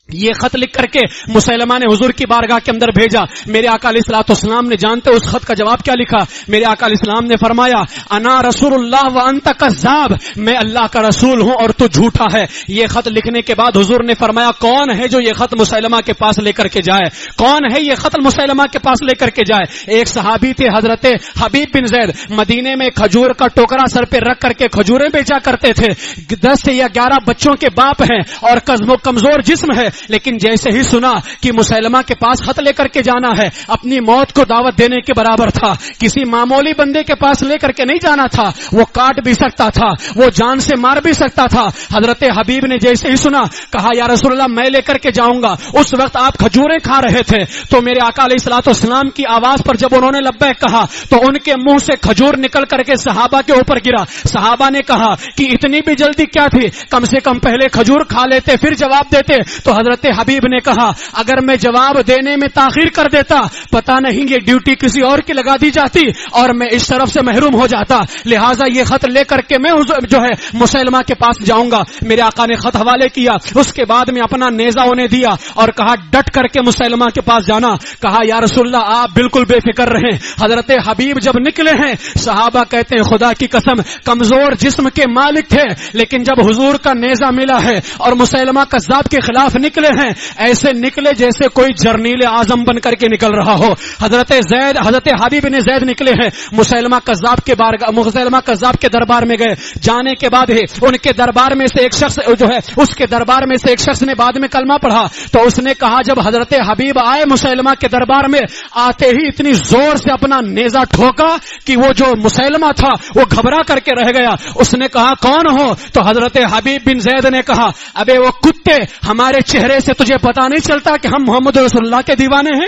[SPEAKER 2] یہ خط لکھ کر کے مسیلمہ نے حضور کی بارگاہ کے اندر بھیجا. میرے آقا علیہ الصلوۃ والسلام نے جانتے اس خط کا جواب کیا لکھا؟ میرے آقا علیہ السلام نے فرمایا انا رسول اللہ وانت کذاب, میں اللہ کا رسول ہوں اور تو جھوٹا ہے. یہ خط لکھنے کے بعد حضور نے فرمایا کون ہے جو یہ خط مسیلمہ کے پاس لے کر کے جائے؟ کون ہے یہ خط مسیلمہ کے پاس لے کر کے جائے؟ ایک صحابی تھے حضرت حبیب بن زید, مدینے میں کھجور کا ٹوکرا سر پہ رکھ کر کے کھجوریں بیچا کرتے تھے. 10 یا 11 بچوں کے باپ ہیں اور کمزور جسم ہے, لیکن جیسے ہی سنا کہ مسیلمہ کے پاس خط لے کر کے جانا ہے, اپنی موت کو دعوت دینے کے برابر تھا. کسی معمولی بندے کے پاس لے کر کے نہیں جانا تھا, وہ کاٹ بھی سکتا تھا, وہ جان سے مار بھی سکتا تھا. حضرت حبیب نے جیسے ہی سنا کہا یا رسول اللہ میں لے کر کے جاؤں گا. اس وقت آپ کھجوریں کھا رہے تھے تو میرے آقا علیہ الصلوۃ والسلام کی آواز پر جب انہوں نے لبیک کہا تو ان کے منہ سے کھجور نکل کر کے صحابہ کے اوپر گرا. صحابہ نے کہا کہ اتنی بھی جلدی کیا تھی, کم سے کم پہلے کھجور کھا لیتے پھر جواب دیتے. تو حضرت حبیب نے کہا اگر میں جواب دینے میں تاخیر کر دیتا پتہ نہیں یہ ڈیوٹی کسی اور کی لگا دی جاتی اور میں اس طرف سے محروم ہو جاتا, لہٰذا یہ خط لے کر کے میں جو ہے مسیلمہ کے پاس جاؤں گا. میرے آقا نے خط حوالے کیا, اس کے بعد میں اپنا نیزہ انہیں دیا اور کہا ڈٹ کر کے مسیلمہ کے پاس جانا. کہا یا رسول اللہ آپ بالکل بے فکر رہیں. حضرت حبیب جب نکلے ہیں, صحابہ کہتے ہیں خدا کی قسم کمزور جسم کے مالک تھے, لیکن جب حضور کا نیزہ ملا ہے اور مسیلمہ کذاب کے خلاف نکلے ہیں ایسے نکلے جیسے کوئی جرنیل اعظم بن کر کے نکل رہا ہو. حضرت حبیب نے زید نکلے ہیں, مسیلمہ کذاب کے دربار میں گئے. جانے کے بعد ہی ان کے دربار میں سے ایک شخص جو ہے اس کے دربار میں سے ایک شخص نے بعد میں کلمہ پڑھا تو اس نے کہا جب حضرت حبیب آئے مسیلمہ کے دربار میں, آتے ہی اتنی زور سے اپنا نیزہ ٹھوکا کہ وہ جو مسیلمہ تھا وہ گھبرا کر کے رہ گیا. اس نے کہا کون ہو؟ تو حضرت حبیب بن زید نے کہا ابے وہ کتے, ہمارے چہرے سے تجھے پتا نہیں چلتا کہ ہم محمد رسول اللہ کے دیوانے ہیں؟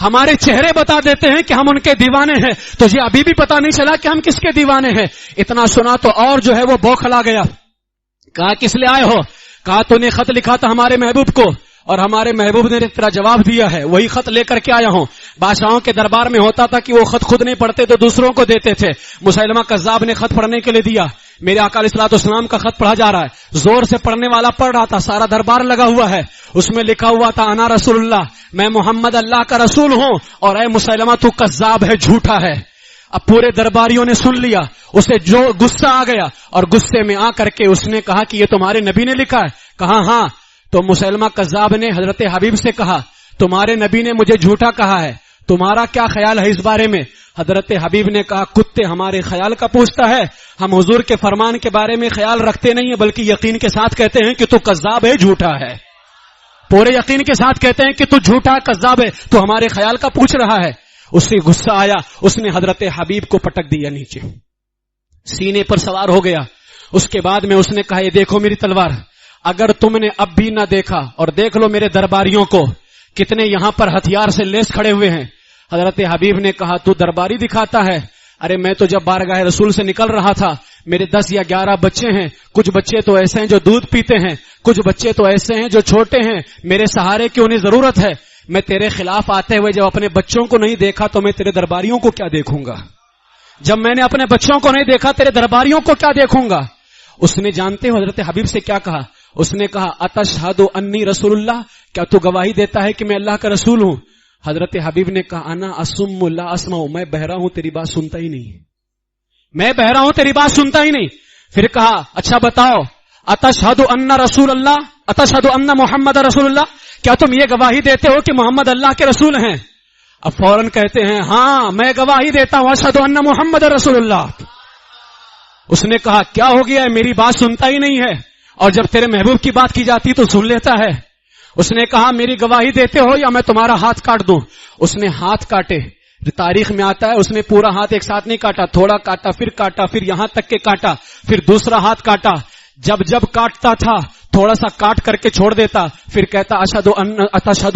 [SPEAKER 2] ہمارے چہرے بتا دیتے ہیں کہ ہم ان کے دیوانے ہیں, تجھے ابھی بھی پتا نہیں چلا کہ ہم کس کے دیوانے ہیں؟ اتنا سنا تو اور جو ہے وہ بوکھلا گیا. کہا کس لیے آئے ہو؟ کہا تو نے خط لکھا تھا ہمارے محبوب کو اور ہمارے محبوب نے تیرا جواب دیا ہے, وہی خط لے کر کے آیا ہوں. بادشاہوں کے دربار میں ہوتا تھا کہ وہ خط خود نہیں پڑھتے تو دوسروں کو دیتے تھے. مسیلمہ کذاب نے خط پڑھنے کے لیے دیا. میرے آقا علیہ الصلوۃ والسلام کا خط پڑھا جا رہا ہے, زور سے پڑھنے والا پڑھ رہا تھا, سارا دربار لگا ہوا ہے. اس میں لکھا ہوا تھا انا رسول اللہ, میں محمد اللہ کا رسول ہوں اور اے مسیلمہ تو کذاب ہے, جھوٹا ہے. اب پورے درباریوں نے سن لیا, اسے جو غصہ آ گیا اور غصے میں آ کر کے اس نے کہا کہ یہ تمہارے نبی نے لکھا ہے؟ کہا ہاں. تو مسیلمہ کذاب نے حضرت حبیب سے کہا تمہارے نبی نے مجھے جھوٹا کہا ہے, تمہارا کیا خیال ہے اس بارے میں؟ حضرت حبیب نے کہا کتے ہمارے خیال کا پوچھتا ہے, ہم حضور کے فرمان کے بارے میں خیال رکھتے نہیں ہیں بلکہ یقین کے ساتھ کہتے ہیں کہ تو کذاب ہے, جھوٹا ہے. پورے یقین کے ساتھ کہتے ہیں کہ تو جھوٹا کذاب ہے, تو ہمارے خیال کا پوچھ رہا ہے. اس سے غصہ آیا, اس نے حضرت حبیب کو پٹک دیا نیچے, سینے پر سوار ہو گیا. اس کے بعد میں اس نے کہا یہ دیکھو میری تلوار، اگر تم نے اب بھی نہ دیکھا، اور دیکھ لو میرے درباریوں کو کتنے یہاں پر ہتھیار سے لیس کھڑے ہوئے ہیں۔ حضرت حبیب نے کہا تو درباری دکھاتا ہے؟ ارے میں تو جب بارگاہ رسول سے نکل رہا تھا میرے 10 یا 11 بچے ہیں، کچھ بچے تو ایسے ہیں جو دودھ پیتے ہیں، کچھ بچے تو ایسے ہیں جو چھوٹے ہیں، میرے سہارے کی انہیں ضرورت ہے، میں تیرے خلاف آتے ہوئے جب اپنے بچوں کو نہیں دیکھا تو میں تیرے درباریوں کو کیا دیکھوں گا؟ جب میں نے اپنے بچوں کو نہیں دیکھا تیرے درباریوں کو کیا دیکھوں گا؟ اس نے جانتے ہو حضرت حبیب سے کیا کہا؟ اس نے کہا اتشہد انی رسول اللہ، کیا تو گواہی دیتا ہے کہ میں اللہ کا رسول ہوں؟ حضرت حبیب نے کہا انا اسم لا اسمع، میں بہرا ہوں تیری بات سنتا ہی نہیں، میں بہرا ہوں تیری بات سنتا ہی نہیں۔ پھر کہا اچھا بتاؤ اتشہد ان رسول اللہ، اتشہد ان محمد رسول اللہ، کیا تم یہ گواہی دیتے ہو کہ محمد اللہ کے رسول ہیں؟ اب فوراً کہتے ہیں ہاں میں گواہی دیتا ہوں اشہد ان محمد رسول اللہ۔ اس نے کہا کیا ہو گیا ہے، میری بات سنتا ہی نہیں ہے، اور جب تیرے محبوب کی بات کی جاتی تو سن لیتا ہے۔ اس نے کہا میری گواہی دیتے ہو یا میں تمہارا ہاتھ کاٹ دوں؟ اس نے ہاتھ کاٹے، تاریخ میں آتا ہے اس نے پورا ہاتھ ایک ساتھ نہیں کاٹا، تھوڑا کاٹا، پھر یہاں تک کہ کاٹا، پھر دوسرا ہاتھ کاٹا، جب کاٹتا تھا تھوڑا سا کاٹ کر کے چھوڑ دیتا، پھر کہتا اشہد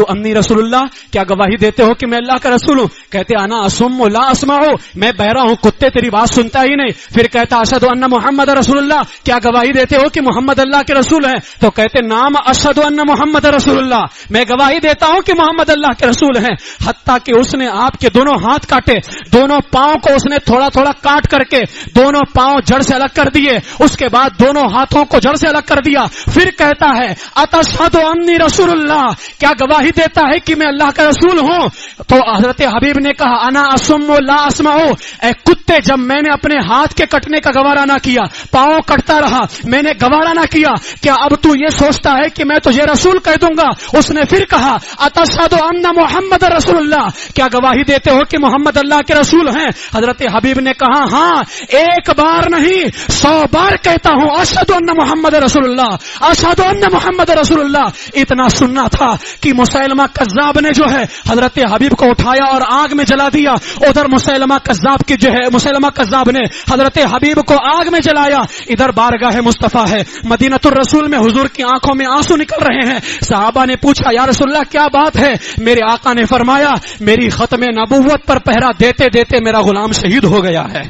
[SPEAKER 2] انی رسول اللہ، کیا گواہی دیتے ہو کہ میں اللہ کا رسول ہوں؟ کہتے انا اسم لا اسمع، میں بہرا ہوں کتے تیری بات سنتا ہی نہیں۔ پھر کہتا اشہد ان محمد رسول اللہ، کیا گواہی دیتے ہو کہ محمد اللہ کے رسول ہیں؟ تو کہتے نام اشہد ان محمد رسول اللہ، میں گواہی دیتا ہوں کہ محمد اللہ کے رسول ہیں۔ حتیٰ کہ اس نے آپ کے دونوں ہاتھ کاٹے، دونوں پاؤں کو اس نے تھوڑا تھوڑا کاٹ کر کے دونوں پاؤں جڑ سے الگ کر دیے، اس کے بعد دونوں ہاتھوں کو جڑ سے الگ کر دیا، پھر کہتا ہے اتشہد انی رسول اللہ، کیا گواہی دیتا ہے کہ میں اللہ کا رسول ہوں؟ تو حضرت حبیب نے کہا انا اسم لا اسمع، اے کتے جب میں نے اپنے ہاتھ کے کٹنے کا گوارا نہ کیا، پاؤں کٹتا رہا، میں نے گوارا نہ کیا، کیا اب تو یہ سوچتا ہے کہ میں تجھے رسول کہہ دوں گا؟ اس نے پھر کہا اتشہد ان محمد رسول اللہ، کیا گواہی دیتے ہو کہ محمد اللہ کے رسول ہیں؟ حضرت حبیب نے کہا ہاں، ایک بار نہیں 100 بار کہتا ہوں اشہد ان محمد رسول اللہ، اشہد ان محمد رسول اللہ۔ اتنا سننا تھا کہ مسیلمہ کذاب نے جو ہے حضرت حبیب کو اٹھایا اور آگ میں جلا دیا، ادھر مسیلمہ کذاب نے حضرت حبیب کو آگ میں جلایا، ادھر بارگاہ مصطفیٰ ہے، مدینۃ الرسول میں حضور کی آنکھوں میں آنسو نکل رہے ہیں۔ صحابہ نے پوچھا یا رسول اللہ کیا بات ہے؟ میرے آقا نے فرمایا میری ختم نبوت پر پہرا دیتے دیتے میرا غلام شہید ہو گیا ہے،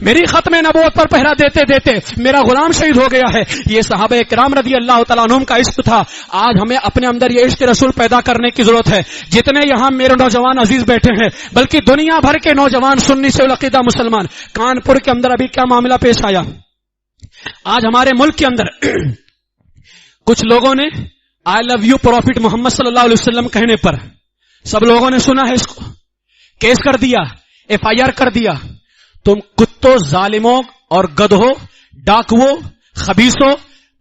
[SPEAKER 2] میری ختم نبوت پر پہرا دیتے دیتے میرا غلام شہید ہو گیا ہے۔ یہ صحابہ کرام رضی اللہ تعالیٰ عنہم کا عشق تھا۔ آج ہمیں اپنے اندر یہ عشق رسول پیدا کرنے کی ضرورت ہے۔ جتنے یہاں میرے نوجوان عزیز بیٹھے ہیں، بلکہ دنیا بھر کے نوجوان سنی سے العقیدہ مسلمان، کانپور کے اندر ابھی کیا معاملہ پیش آیا، آج ہمارے ملک کے اندر کچھ لوگوں نے آئی لو یو پروفٹ محمد صلی اللہ علیہ وسلم کہنے پر سب لوگوں نے سنا ہے، اس کو کیس کر دیا، FIR کر دیا۔ تم کتوں، ظالموں اور گدھوں، ڈاکوؤں، خبیثوں،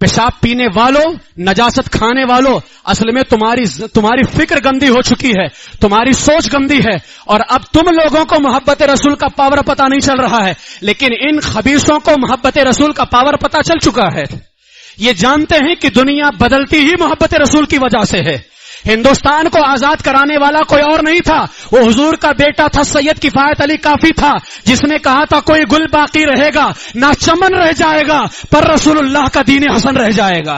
[SPEAKER 2] پیشاب پینے والوں، نجاست کھانے والوں، اصل میں تمہاری فکر گندی ہو چکی ہے، تمہاری سوچ گندی ہے، اور اب تم لوگوں کو محبت رسول کا پاور پتہ نہیں چل رہا ہے، لیکن ان خبیثوں کو محبت رسول کا پاور پتہ چل چکا ہے۔ یہ جانتے ہیں کہ دنیا بدلتی ہی محبت رسول کی وجہ سے ہے۔ ہندوستان کو آزاد کرانے والا کوئی اور نہیں تھا، وہ حضور کا بیٹا تھا سید کفایت علی کافی تھا، جس نے کہا تھا کوئی گل باقی رہے گا نہ چمن رہ جائے گا، پر رسول اللہ کا دین حسن رہ جائے گا۔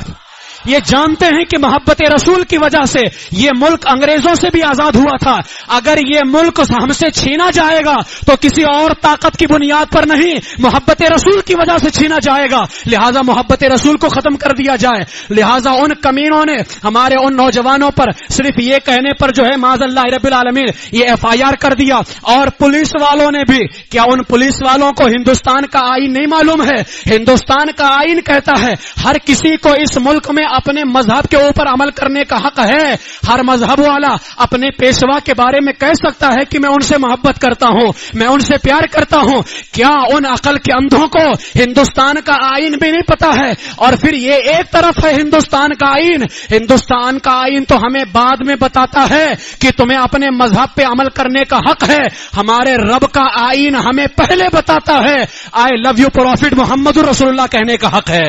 [SPEAKER 2] یہ جانتے ہیں کہ محبت رسول کی وجہ سے یہ ملک انگریزوں سے بھی آزاد ہوا تھا، اگر یہ ملک ہم سے چھینا جائے گا تو کسی اور طاقت کی بنیاد پر نہیں، محبت رسول کی وجہ سے چھینا جائے گا، لہذا محبت رسول کو ختم کر دیا جائے۔ لہذا ان کمینوں نے ہمارے ان نوجوانوں پر صرف یہ کہنے پر جو ہے معاذ اللہ رب العالمین یہ FIR کر دیا، اور پولیس والوں نے بھی، کیا ان پولیس والوں کو ہندوستان کا آئین نہیں معلوم ہے؟ ہندوستان کا آئین کہتا ہے ہر کسی کو اس ملک میں اپنے مذہب کے اوپر عمل کرنے کا حق ہے، ہر مذہب والا اپنے پیشوا کے بارے میں کہہ سکتا ہے کہ میں ان سے محبت کرتا ہوں، میں ان سے پیار کرتا ہوں۔ کیا ان عقل کے اندھوں کو ہندوستان کا آئین بھی نہیں پتا ہے؟ اور پھر یہ ایک طرف ہے ہندوستان کا آئین، ہندوستان کا آئین تو ہمیں بعد میں بتاتا ہے کہ تمہیں اپنے مذہب پہ عمل کرنے کا حق ہے، ہمارے رب کا آئین ہمیں پہلے بتاتا ہے آئی لو یو پروفٹ محمد رسول اللہ کہنے کا حق ہے۔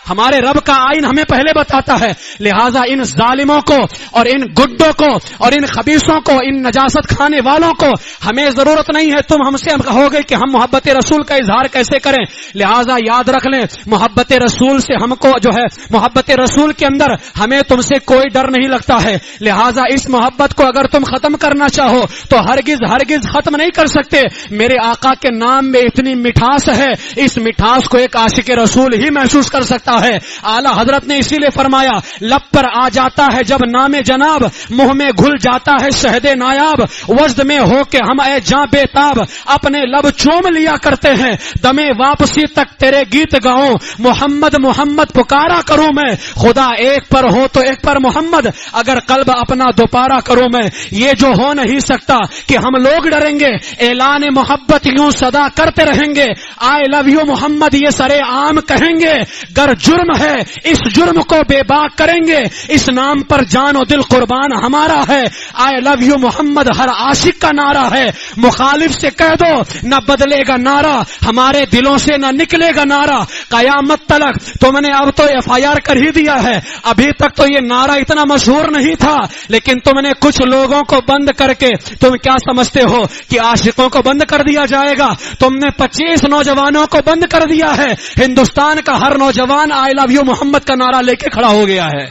[SPEAKER 2] ہمارے رب کا آئین ہمیں پہلے بتاتا ہے. لہٰذا ان ظالموں کو اور ان گڈوں کو اور ان خبیثوں کو, ان نجاست کھانے والوں کو ہمیں ضرورت نہیں ہے. تم ہم سے کہو گے کہ ہم محبت رسول کا اظہار کیسے کریں. لہٰذا یاد رکھ لیں, محبت رسول سے ہم کو جو ہے, محبت رسول کے اندر ہمیں تم سے کوئی ڈر نہیں لگتا ہے. لہٰذا اس محبت کو اگر تم ختم کرنا چاہو تو ہرگز ختم نہیں کر سکتے. میرے آقا کے نام میں اتنی مٹھاس ہے, اس مٹھاس کو ایک عاشق رسول ہی محسوس کر سکتا ہے. اعلی حضرت نے اسی لیے فرمایا, لب پر آ جاتا ہے جب نام جناب, منہ میں گھل جاتا ہے شہد نایاب. وجد میں ہو کے ہم اے جاں بے تاب, اپنے لب چوم لیا کرتے ہیں. دمے واپسی تک تیرے گیت گاؤں, محمد محمد پکارا کروں میں. خدا ایک پر ہو تو ایک پر محمد, اگر قلب اپنا دوپارا کروں میں. یہ جو ہو نہیں سکتا کہ ہم لوگ ڈریں گے, اعلان محبت یوں صدا کرتے رہیں گے. آئی لو یو محمد یہ سرے عام کہیں گے. گر جرم ہے اس جرم کو بے باک کریں گے, اس نام پر جان و دل قربان ہمارا ہے. آئی لو یو محمد ہر عاشق کا نعرہ ہے. مخالف سے کہہ دو نہ بدلے گا نعرہ, ہمارے دلوں سے نہ نکلے گا نعرہ. قیامت تلک تم نے اب تو FIR کر ہی دیا ہے. ابھی تک تو یہ نعرہ اتنا مشہور نہیں تھا, لیکن تم نے کچھ لوگوں کو بند کر کے تم کیا سمجھتے ہو کہ عاشقوں کو بند کر دیا جائے گا؟ تم نے 25 نوجوانوں کو بند کر دیا ہے. ہندوستان کا ہر نوجوان آئی لو یو محمد کا نعرہ لے کے کھڑا ہو گیا ہے.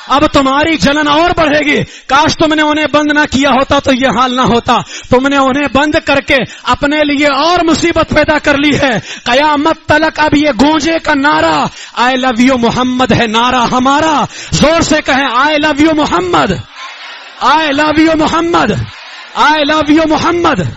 [SPEAKER 2] اب تمہاری جلن اور بڑھے گی. کاش تم نے انہیں بند نہ کیا ہوتا تو یہ حال نہ ہوتا. تم نے انہیں بند کر کے اپنے لیے اور مصیبت پیدا کر لی ہے. قیامت تلک اب یہ گونجے کا نعرہ آئی لو یو محمد ہے نعرہ ہمارا. زور سے کہیں I love you Muhammad, I love you Muhammad, I love you Muhammad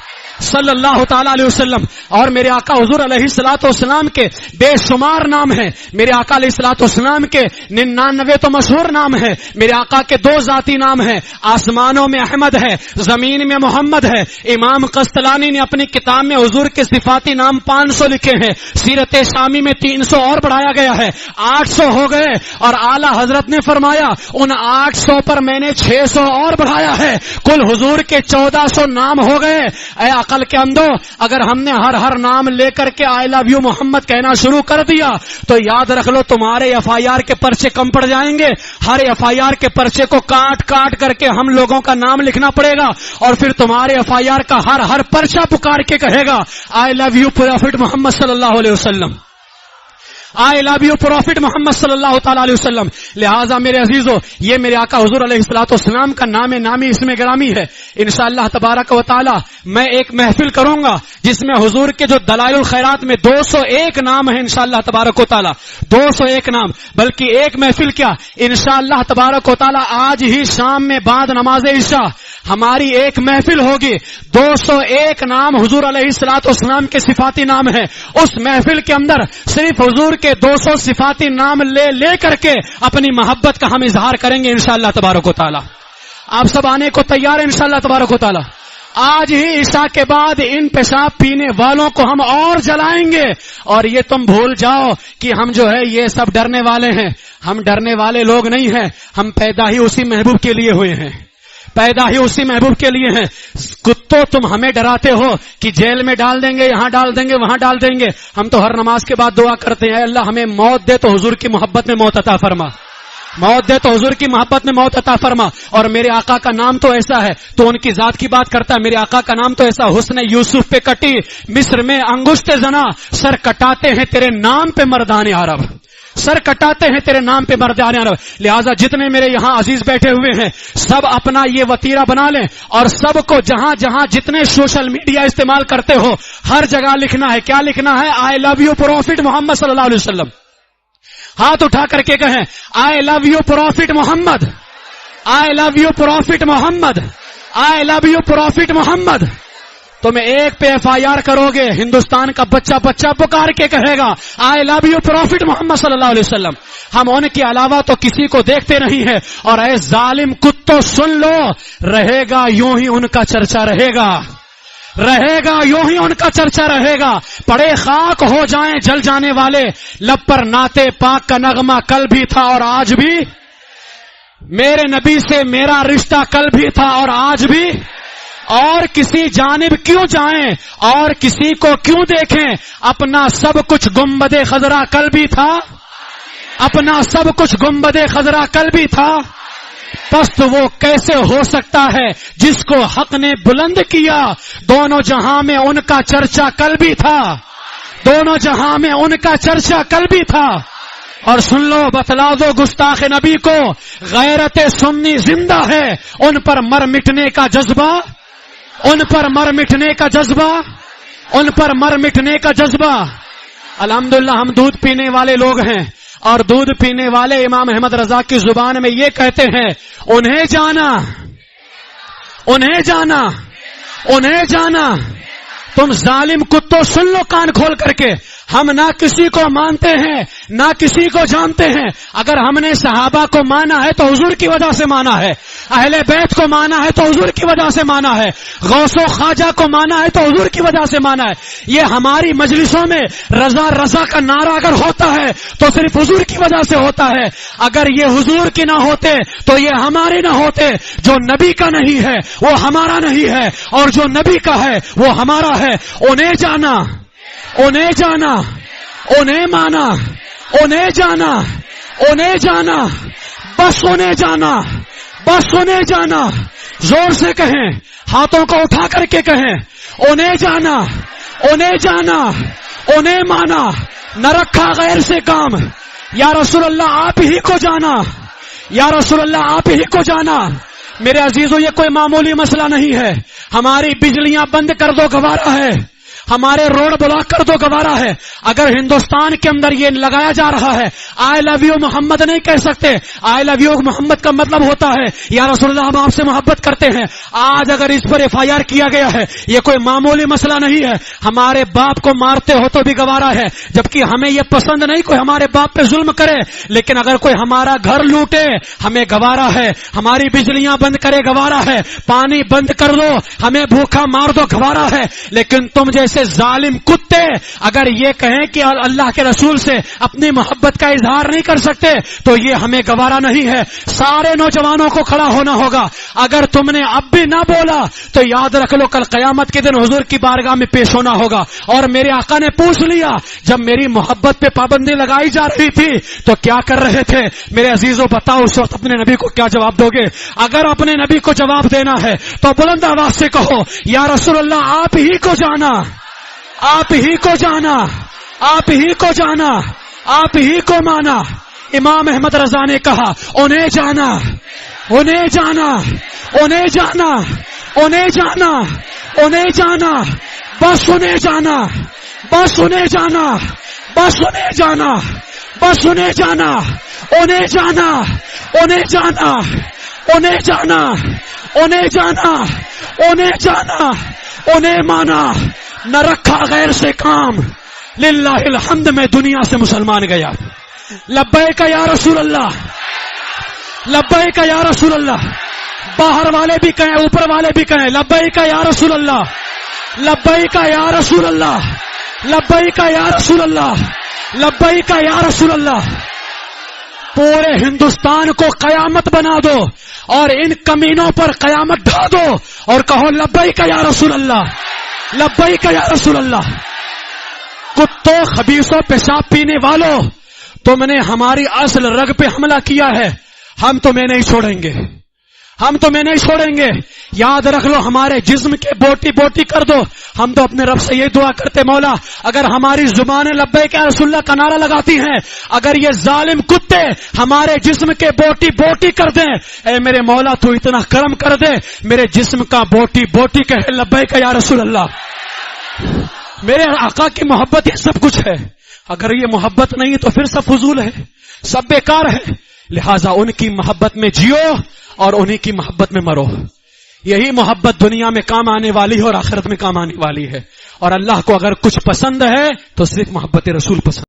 [SPEAKER 2] صلی اللہ تعالی علیہ وسلم. اور میرے آقا حضور علیہ الصلوۃ والسلام کے بے شمار نام ہیں. میرے آقا علیہ الصلوۃ والسلام کے 99 تو مشہور نام ہیں. میرے آقا کے 2 ذاتی نام ہیں. آسمانوں میں احمد ہے, زمین میں محمد ہے. امام قسطلانی نے اپنی کتاب میں حضور کے صفاتی نام 500 لکھے ہیں. سیرت شامی میں 300 اور بڑھایا گیا ہے, 800 ہو گئے. اور اعلی حضرت نے فرمایا ان 800 پر میں نے 600 اور بڑھایا ہے. کل حضور کے 1400 نام ہو گئے. اے عقل کے اندھو, اگر ہم نے ہر نام لے کر کے آئی لو یو محمد کہنا شروع کر دیا تو یاد رکھ لو تمہارے FIR کے پرچے کم پڑ جائیں گے. ہر FIR کے پرچے کو کاٹ کاٹ کر کے ہم لوگوں کا نام لکھنا پڑے گا, اور پھر تمہارے FIR کا ہر پرچہ پکار کے کہے گا آئی لو یو پروفٹ محمد صلی اللہ علیہ وسلم, آئی لو یو پروفٹ محمد صلی اللہ تعالی علیہ وسلم. لہٰذا میرے عزیزو, یہ میرے آقا حضور علیہ الصلوۃ والسلام کا نام نامی اس میں گرامی ہے. انشاءاللہ تبارک و تعالی میں ایک محفل کروں گا جس میں حضور کے جو دلائل الخیرات میں 201 نام ہیں. انشاءاللہ تبارک و تعالی 201 نام, بلکہ ایک محفل کیا, انشاءاللہ تبارک و تعالی آج ہی شام میں بعد نماز عشاء ہماری ایک محفل ہوگی. 201 نام حضور علیہ الصلوۃ والسلام کے صفاتی نام ہیں. اس محفل کے اندر صرف حضور کے 200 صفاتی نام لے کر کے اپنی محبت کا ہم اظہار کریں گے انشاءاللہ تبارک و تعالی. آپ سب آنے کو تیار ہیں انشاءاللہ تبارک و تعالی. آج ہی عشاء کے بعد ان پیشاب پینے والوں کو ہم اور جلائیں گے. اور یہ تم بھول جاؤ کہ ہم جو ہے یہ سب ڈرنے والے ہیں. ہم ڈرنے والے لوگ نہیں ہیں. ہم پیدا ہی اسی محبوب کے لیے ہوئے ہیں, پیدا ہی اسی محبوب کے لیے ہیں. کتوں تم ہمیں ڈراتے ہو کہ جیل میں ڈال دیں گے, یہاں ڈال دیں گے, وہاں ڈال دیں گے. ہم تو ہر نماز کے بعد دعا کرتے ہیں, اللہ ہمیں موت دے تو حضور کی محبت میں موت عطا فرما, موت دے تو حضور کی محبت میں موت عطا فرما. اور میرے آقا کا نام تو ایسا ہے, تو ان کی ذات کی بات کرتا ہے. میرے آقا کا نام تو ایسا, حسن یوسف پہ کٹی مصر میں انگشت زنا, سر کٹاتے ہیں تیرے نام پہ مردان عرب, سر کٹاتے ہیں تیرے نام پہ مردان عرب. لہٰذا جتنے میرے یہاں عزیز بیٹھے ہوئے ہیں سب اپنا یہ وتیرہ بنا لیں, اور سب کو جہاں جہاں جتنے سوشل میڈیا استعمال کرتے ہو ہر جگہ لکھنا ہے. کیا لکھنا ہے؟ آئی لو یو پروفٹ محمد صلی اللہ علیہ وسلم. ہاتھ اٹھا کر کے کہیں I love you prophet Muhammad, I love you prophet Muhammad, I love you prophet Muhammad. تم ایک پہ FIR کرو گے, ہندوستان کا بچہ پکار کے کہے گا آئی لو یو پروفٹ محمد صلی اللہ علیہ وسلم. ہم ان کے علاوہ تو کسی کو دیکھتے نہیں ہیں. اور اے ظالم کتوں سن لو, رہے گا یوں ہی ان کا چرچا رہے گا, رہے گا یوں ہی ان کا چرچا رہے گا. پڑے خاک ہو جائیں جل جانے والے, لب پر نعت پاک کا نغمہ کل بھی تھا اور آج بھی, میرے نبی سے میرا رشتہ کل بھی تھا اور آج بھی. اور کسی جانب کیوں جائیں اور کسی کو کیوں دیکھیں؟ اپنا سب کچھ گنبد خضرا کل بھی تھا، اپنا سب کچھ گنبد خضرا کل بھی تھا، پس تو وہ کیسے ہو سکتا ہے جس کو حق نے بلند کیا؟ دونوں جہاں میں ان کا چرچا کل بھی تھا، دونوں جہاں میں ان کا چرچا کل بھی تھا۔ اور سن لو، بتلا دو گستاخ نبی کو، غیرت سنی زندہ ہے، ان پر مر مٹنے کا جذبہ، ان پر مر مٹنے کا جذبہ، ان پر مر مٹنے کا جذبہ۔ الحمدللہ ہم دودھ پینے والے لوگ ہیں، اور دودھ پینے والے امام احمد رضا کی زبان میں یہ کہتے ہیں، انہیں جانا، انہیں جانا، انہیں جانا۔ تم ظالم کتوں سن لو کان کھول کر کے، ہم نہ کسی کو مانتے ہیں نہ کسی کو جانتے ہیں۔ اگر ہم نے صحابہ کو مانا ہے تو حضور کی وجہ سے مانا ہے، اہل بیت کو مانا ہے تو حضور کی وجہ سے مانا ہے، غوث و خواجہ کو مانا ہے تو حضور کی وجہ سے مانا ہے۔ یہ ہماری مجلسوں میں رضا رضا کا نعرہ اگر ہوتا ہے تو صرف حضور کی وجہ سے ہوتا ہے۔ اگر یہ حضور کی نہ ہوتے تو یہ ہمارے نہ ہوتے۔ جو نبی کا نہیں ہے وہ ہمارا نہیں ہے، اور جو نبی کا ہے وہ ہمارا ہے۔ انہیں جانا، انہیں جانا، انہیں مانا، انہیں جانا، انہیں جانا، بس انہیں جانا، بس انہیں جانا۔ زور سے کہیں، ہاتھوں کو اٹھا کر کے کہیں، انہیں جانا، انہیں جانا، انہیں مانا، نہ رکھا غیر سے کام۔ یا رسول اللہ آپ ہی کو جانا، یا رسول اللہ آپ ہی کو جانا۔ میرے عزیزوں، یہ کوئی معمولی مسئلہ نہیں ہے۔ ہماری بجلیاں بند کر دو گوارا ہے، ہمارے روڈ بلاک کر دو گوارا ہے۔ اگر ہندوستان کے اندر یہ لگایا جا رہا ہے آئی لو یو محمد نہیں کہہ سکتے، آئی لو یو محمد کا مطلب ہوتا ہے یا رسول اللہ ہم آپ سے محبت کرتے ہیں۔ آج اگر اس پر FIR کیا گیا ہے، یہ کوئی معمولی مسئلہ نہیں ہے۔ ہمارے باپ کو مارتے ہو تو بھی گوارا ہے، جبکہ ہمیں یہ پسند نہیں کوئی ہمارے باپ پہ ظلم کرے، لیکن اگر کوئی ہمارا گھر لوٹے ہمیں گوارا ہے، ہماری بجلیاں بند کرے گوارا ہے، پانی بند کر دو، ہمیں بھوکا مار دو گوارا ہے۔ لیکن تم جیسے ظالم کتے اگر یہ کہیں کہ اللہ کے رسول سے اپنی محبت کا اظہار نہیں کر سکتے تو یہ ہمیں گوارا نہیں ہے۔ سارے نوجوانوں کو کھڑا ہونا ہوگا۔ اگر تم نے اب بھی نہ بولا تو یاد رکھ لو کل قیامت کے دن حضور کی بارگاہ میں پیش ہونا ہوگا۔ اور میرے آقا نے پوچھ لیا، جب میری محبت پہ پابندی لگائی جا رہی تھی تو کیا کر رہے تھے؟ میرے عزیزوں بتاؤ اس وقت اپنے نبی کو کیا جواب دو گے؟ اگر اپنے نبی کو جواب دینا ہے تو بلند آواز سے کہو، یا رسول اللہ آپ ہی کو جانا، آپ ہی کو جانا، آپ ہی کو جانا، آپ ہی کو مانا۔ امام احمد رضا نے کہا، انہیں جانا، انہیں جانا، انہیں جانا، انہیں جانا، انہیں جانا، بس انہیں جانا، بس انہیں جانا، بس انہیں جانا، بس انہیں جانا، انہیں جانا، انہیں جانا، انہیں جانا، انہیں جانا، انہیں جانا، انہیں مانا، نہ رکھا غیر سے کام۔ للہ الحمد میں دنیا سے مسلمان گیا۔ لبیک یا رسول اللہ، لبیک یا رسول اللہ۔ باہر والے بھی کہیں، اوپر والے بھی کہیں، لبیک یا رسول اللہ، لبیک یا رسول اللہ، لبیک یا رسول اللہ، لبیک یا رسول اللہ۔ پورے ہندوستان کو قیامت بنا دو اور ان کمینوں پر قیامت ڈھا دو اور کہو لبیک یا رسول اللہ، لبیک یا رسول اللہ۔ کتوں، خبیثوں، پیشاب پینے والوں، تم نے ہماری اصل رگ پہ حملہ کیا ہے، ہم تمہیں نہیں چھوڑیں گے، ہم تمہیں نہیں چھوڑیں گے۔ یاد رکھ لو، ہمارے جسم کے بوٹی بوٹی کر دو۔ ہم تو اپنے رب سے یہ دعا کرتے، مولا اگر ہماری زبانیں لبیک یا رسول اللہ کا نعرہ لگاتی ہیں، اگر یہ ظالم کتے ہمارے جسم کے بوٹی بوٹی کر دیں، اے میرے مولا تو اتنا کرم کر دے میرے جسم کا بوٹی بوٹی کہے لبیک یا رسول اللہ۔ میرے آقا کی محبت یہ سب کچھ ہے، اگر یہ محبت نہیں تو پھر سب فضول ہے، سب بیکار ہے۔ لہٰذا ان کی محبت میں جیو اور انہی کی محبت میں مرو۔ یہی محبت دنیا میں کام آنے والی ہے اور آخرت میں کام آنے والی ہے۔ اور اللہ کو اگر کچھ پسند ہے تو صرف محبت رسول پسند